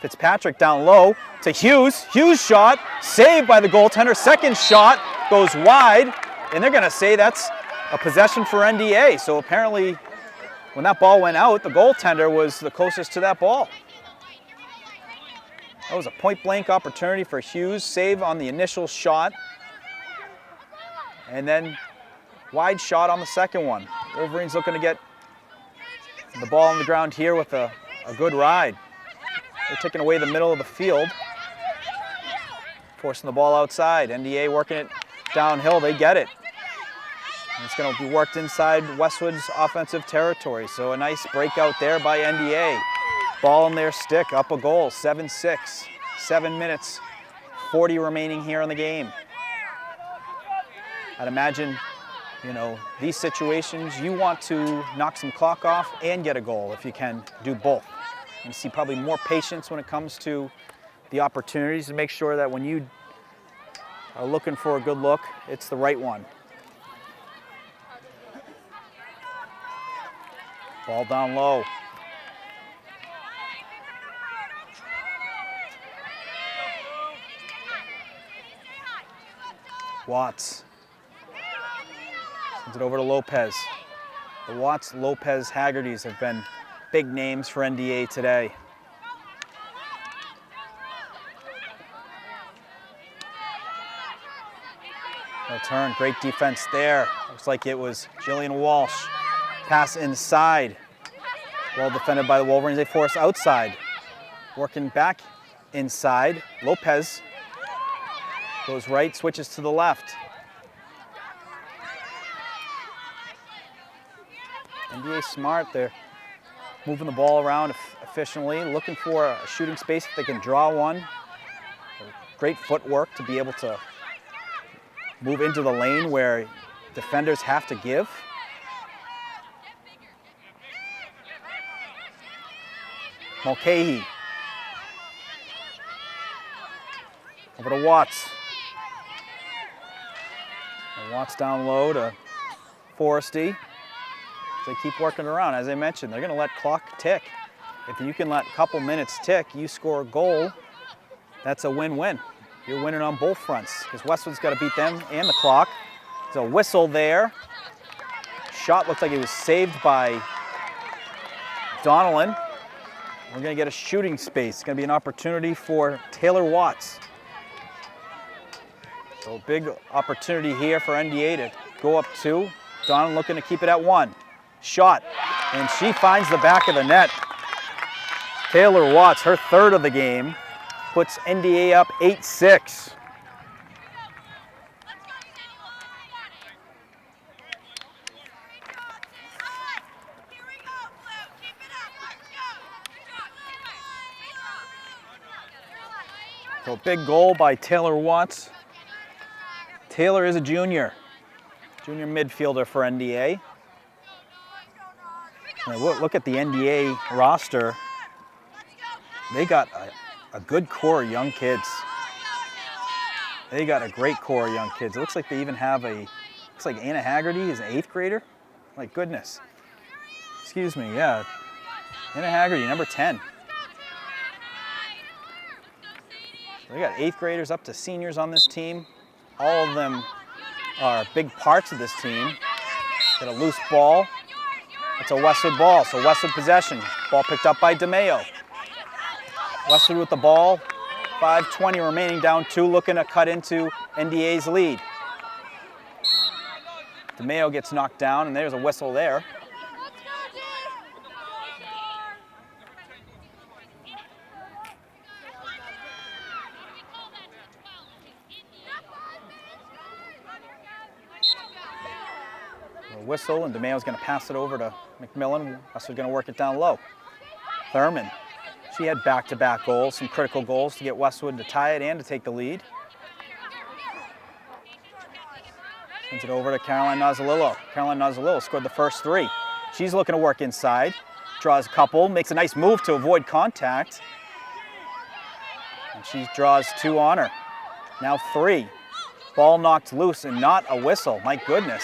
Fitzpatrick down low to Hughes. Hughes shot, saved by the goaltender. Second shot goes wide, and they're going to say that's a possession for NDA. So apparently, when that ball went out, the goaltender was the closest to that ball. That was a point-blank opportunity for Hughes. Save on the initial shot, and then wide shot on the second one. Wolverines looking to get the ball on the ground here with a good ride. They're taking away the middle of the field, forcing the ball outside. NDA working it downhill, they get it. And it's going to be worked inside Westwood's offensive territory. So a nice breakout there by NDA. Ball in their stick, up a goal, 7-6. 7 minutes, 40 remaining here in the game. I'd imagine, you know, these situations, you want to knock some clock off and get a goal if you can do both. You see probably more patience when it comes to the opportunities to make sure that when you are looking for a good look, it's the right one. Ball down low. Watts. Sends it over to Lopez. The Watts, Lopez, Haggertys have been big names for NDA today. No turn, great defense there. Looks like it was Jillian Walsh. Pass inside. Well defended by the Wolverines. They force outside. Working back inside. Lopez goes right, switches to the left. NDA smart there. Moving the ball around efficiently, looking for a shooting space if they can draw one. Great footwork to be able to move into the lane where defenders have to give. Mulcahy. Over to Watts. And Watts down low to Forresty. They keep working around. As I mentioned, they're going to let clock tick. If you can let a couple minutes tick, you score a goal, that's a win-win. You're winning on both fronts because Westwood's got to beat them and the clock. There's a whistle there. Shot looked like it was saved by Donnellan. We're going to get a shooting space. It's going to be an opportunity for Taylor Watts. So big opportunity here for NDA to go up 2. Donnellan looking to keep it at 1. Shot, and she finds the back of the net. Taylor Watts, her 3rd of the game, puts NDA up 8-6. So big goal by Taylor Watts. Taylor is a junior midfielder for NDA. And look at the NDA roster. They got a good core of young kids. They got a great core of young kids. It looks like they even have looks like Anna Haggerty is an 8th grader. My goodness. Excuse me, yeah. Anna Haggerty, number 10. They got 8th graders up to seniors on this team. All of them are big parts of this team. Got a loose ball. It's a Westwood ball, so Westwood possession. Ball picked up by DeMayo. Westwood with the ball. 5:20 remaining, down 2, looking to cut into NDA's lead. DeMayo gets knocked down, and there's a whistle there. Whistle, and DeMayo's going to pass it over to McMillan. Westwood's going to work it down low. Thurman, she had back-to-back goals, some critical goals to get Westwood to tie it and to take the lead. Sends it over to Caroline Nozzolillo. Caroline Nozzolillo scored the first 3. She's looking to work inside, draws a couple, makes a nice move to avoid contact. And she draws 2 on her. Now 3. Ball knocked loose and not a whistle. My goodness.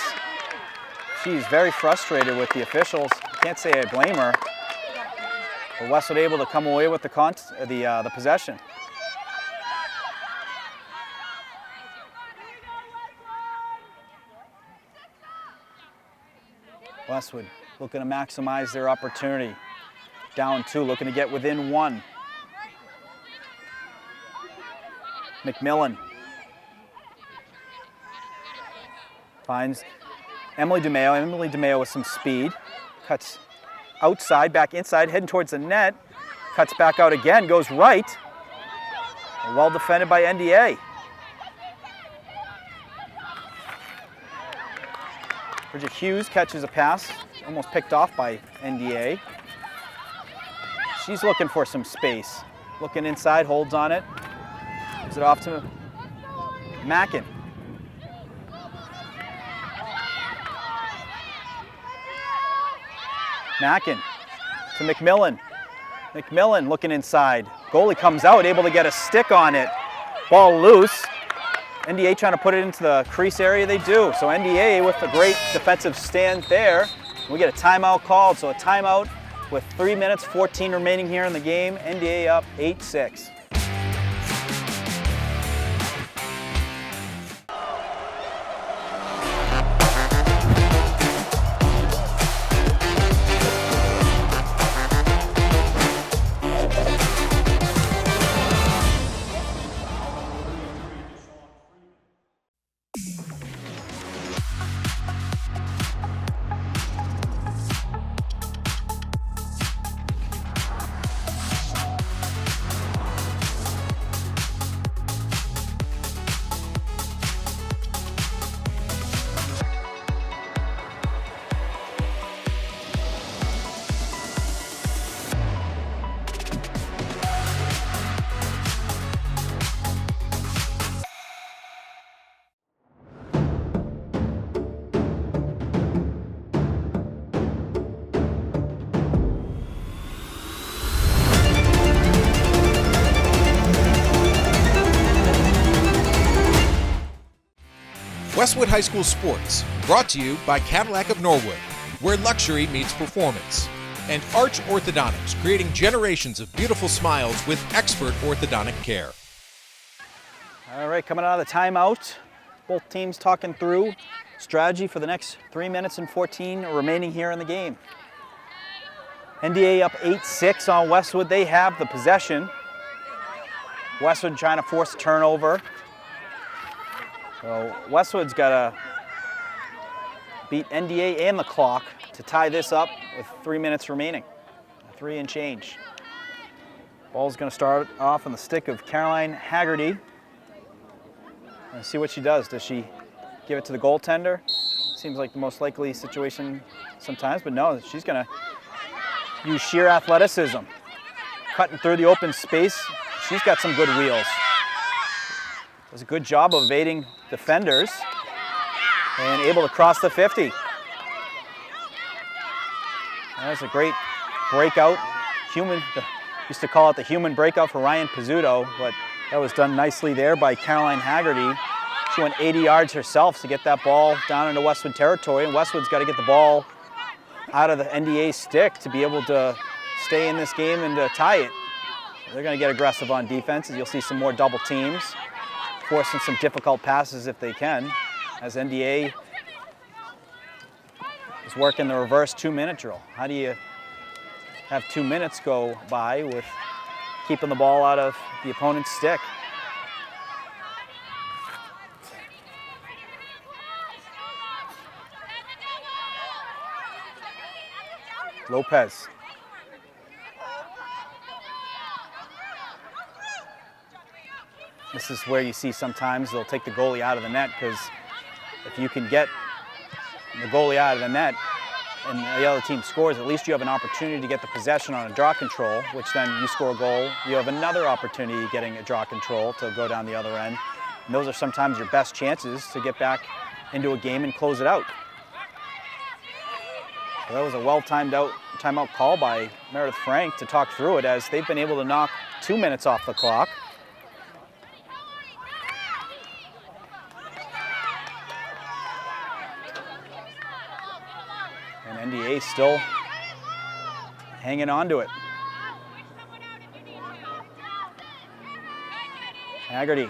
She's very frustrated with the officials. Can't say I blame her. But Westwood able to come away with the possession. Westwood looking to maximize their opportunity. Down 2, looking to get within 1. McMillan finds Emily DeMayo. Emily DeMayo with some speed. Cuts outside, back inside, heading towards the net. Cuts back out again, goes right. Well defended by NDA. Bridget Hughes catches a pass, almost picked off by NDA. She's looking for some space. Looking inside, holds on it. Gives it off to Mackin. Mackin to McMillan. McMillan looking inside. Goalie comes out, able to get a stick on it. Ball loose. NDA trying to put it into the crease area, they do. So NDA with a great defensive stand there. We get a timeout called, so a timeout with 3 minutes, 14 remaining here in the game. NDA up 8-6. Westwood High School Sports, brought to you by Cadillac of Norwood, where luxury meets performance, and Arch Orthodontics, creating generations of beautiful smiles with expert orthodontic care. All right, coming out of the timeout, both teams talking through strategy for the next 3 minutes and 14 remaining here in the game. NDA up 8-6 on Westwood. They have the possession. Westwood trying to force a turnover. So Westwood's got to beat NDA and the clock to tie this up with 3 minutes remaining. 3 and change. Ball's going to start off on the stick of Caroline Haggerty. Let's see what she does. Does she give it to the goaltender? Seems like the most likely situation sometimes, but no, she's going to use sheer athleticism. Cutting through the open space. She's got some good wheels. Does a good job of evading defenders and able to cross the 50. That's a great breakout. Used to call it the human breakout for Ryan Pizzuto, but that was done nicely there by Caroline Haggerty. She went 80 yards herself to get that ball down into Westwood territory, and Westwood's got to get the ball out of the NDA stick to be able to stay in this game and to tie it. They're going to get aggressive on defense, as you'll see some more double teams, forcing some difficult passes if they can, as NDA is working the reverse 2-minute drill. How do you have 2 minutes go by with keeping the ball out of the opponent's stick? Lopez. This is where you see sometimes they'll take the goalie out of the net, because if you can get the goalie out of the net and the other team scores, at least you have an opportunity to get the possession on a draw control, which then you score a goal, you have another opportunity getting a draw control to go down the other end. And those are sometimes your best chances to get back into a game and close it out. So that was a well-timed timeout call by Meredith Frank to talk through it, as they've been able to knock 2 minutes off the clock. And NDA still hanging on to it. Haggerty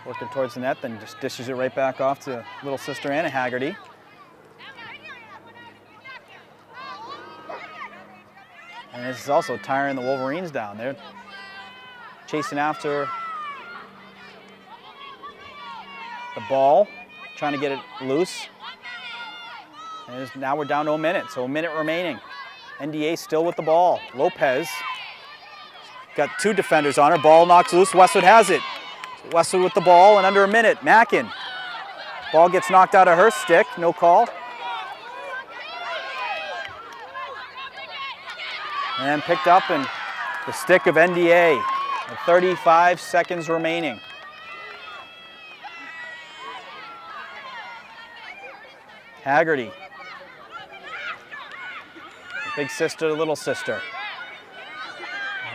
working towards the net, then just dishes it right back off to little sister Anna Haggerty. And this is also tiring the Wolverines down. They're chasing after the ball, trying to get it loose. And now we're down to a minute, so a minute remaining. NDA still with the ball. Lopez got 2 defenders on her. Ball knocks loose. Westwood has it. Westwood with the ball, and under a minute, Mackin. Ball gets knocked out of her stick. No call. And picked up in the stick of NDA. With 35 seconds remaining. Haggerty. Big sister to little sister.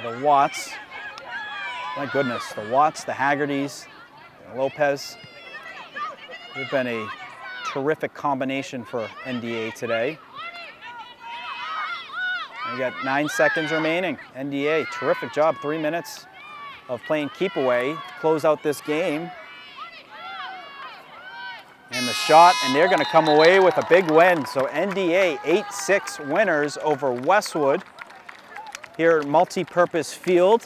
The Watts. My goodness, the Watts, the Haggertys, the Lopez. They've been a terrific combination for NDA today. We got 9 seconds remaining. NDA, terrific job. 3 minutes of playing keep away. Close out this game. And the shot, and they're going to come away with a big win. So NDA 8-6 winners over Westwood here at Multi-Purpose Field.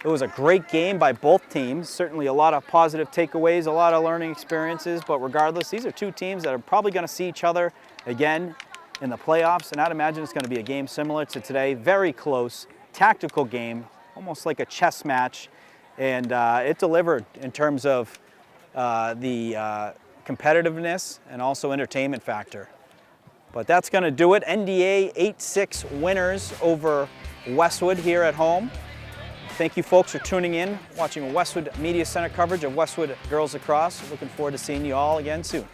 It was a great game by both teams. Certainly a lot of positive takeaways, a lot of learning experiences, but regardless, these are 2 teams that are probably going to see each other again in the playoffs, and I'd imagine it's going to be a game similar to today. Very close, tactical game, almost like a chess match, and it delivered in terms of the competitiveness and also entertainment factor. But that's going to do it. NDA 8-6 winners over Westwood here at home. Thank you folks for tuning in, watching Westwood Media Center coverage of Westwood Girls Lacrosse. Looking forward to seeing you all again soon.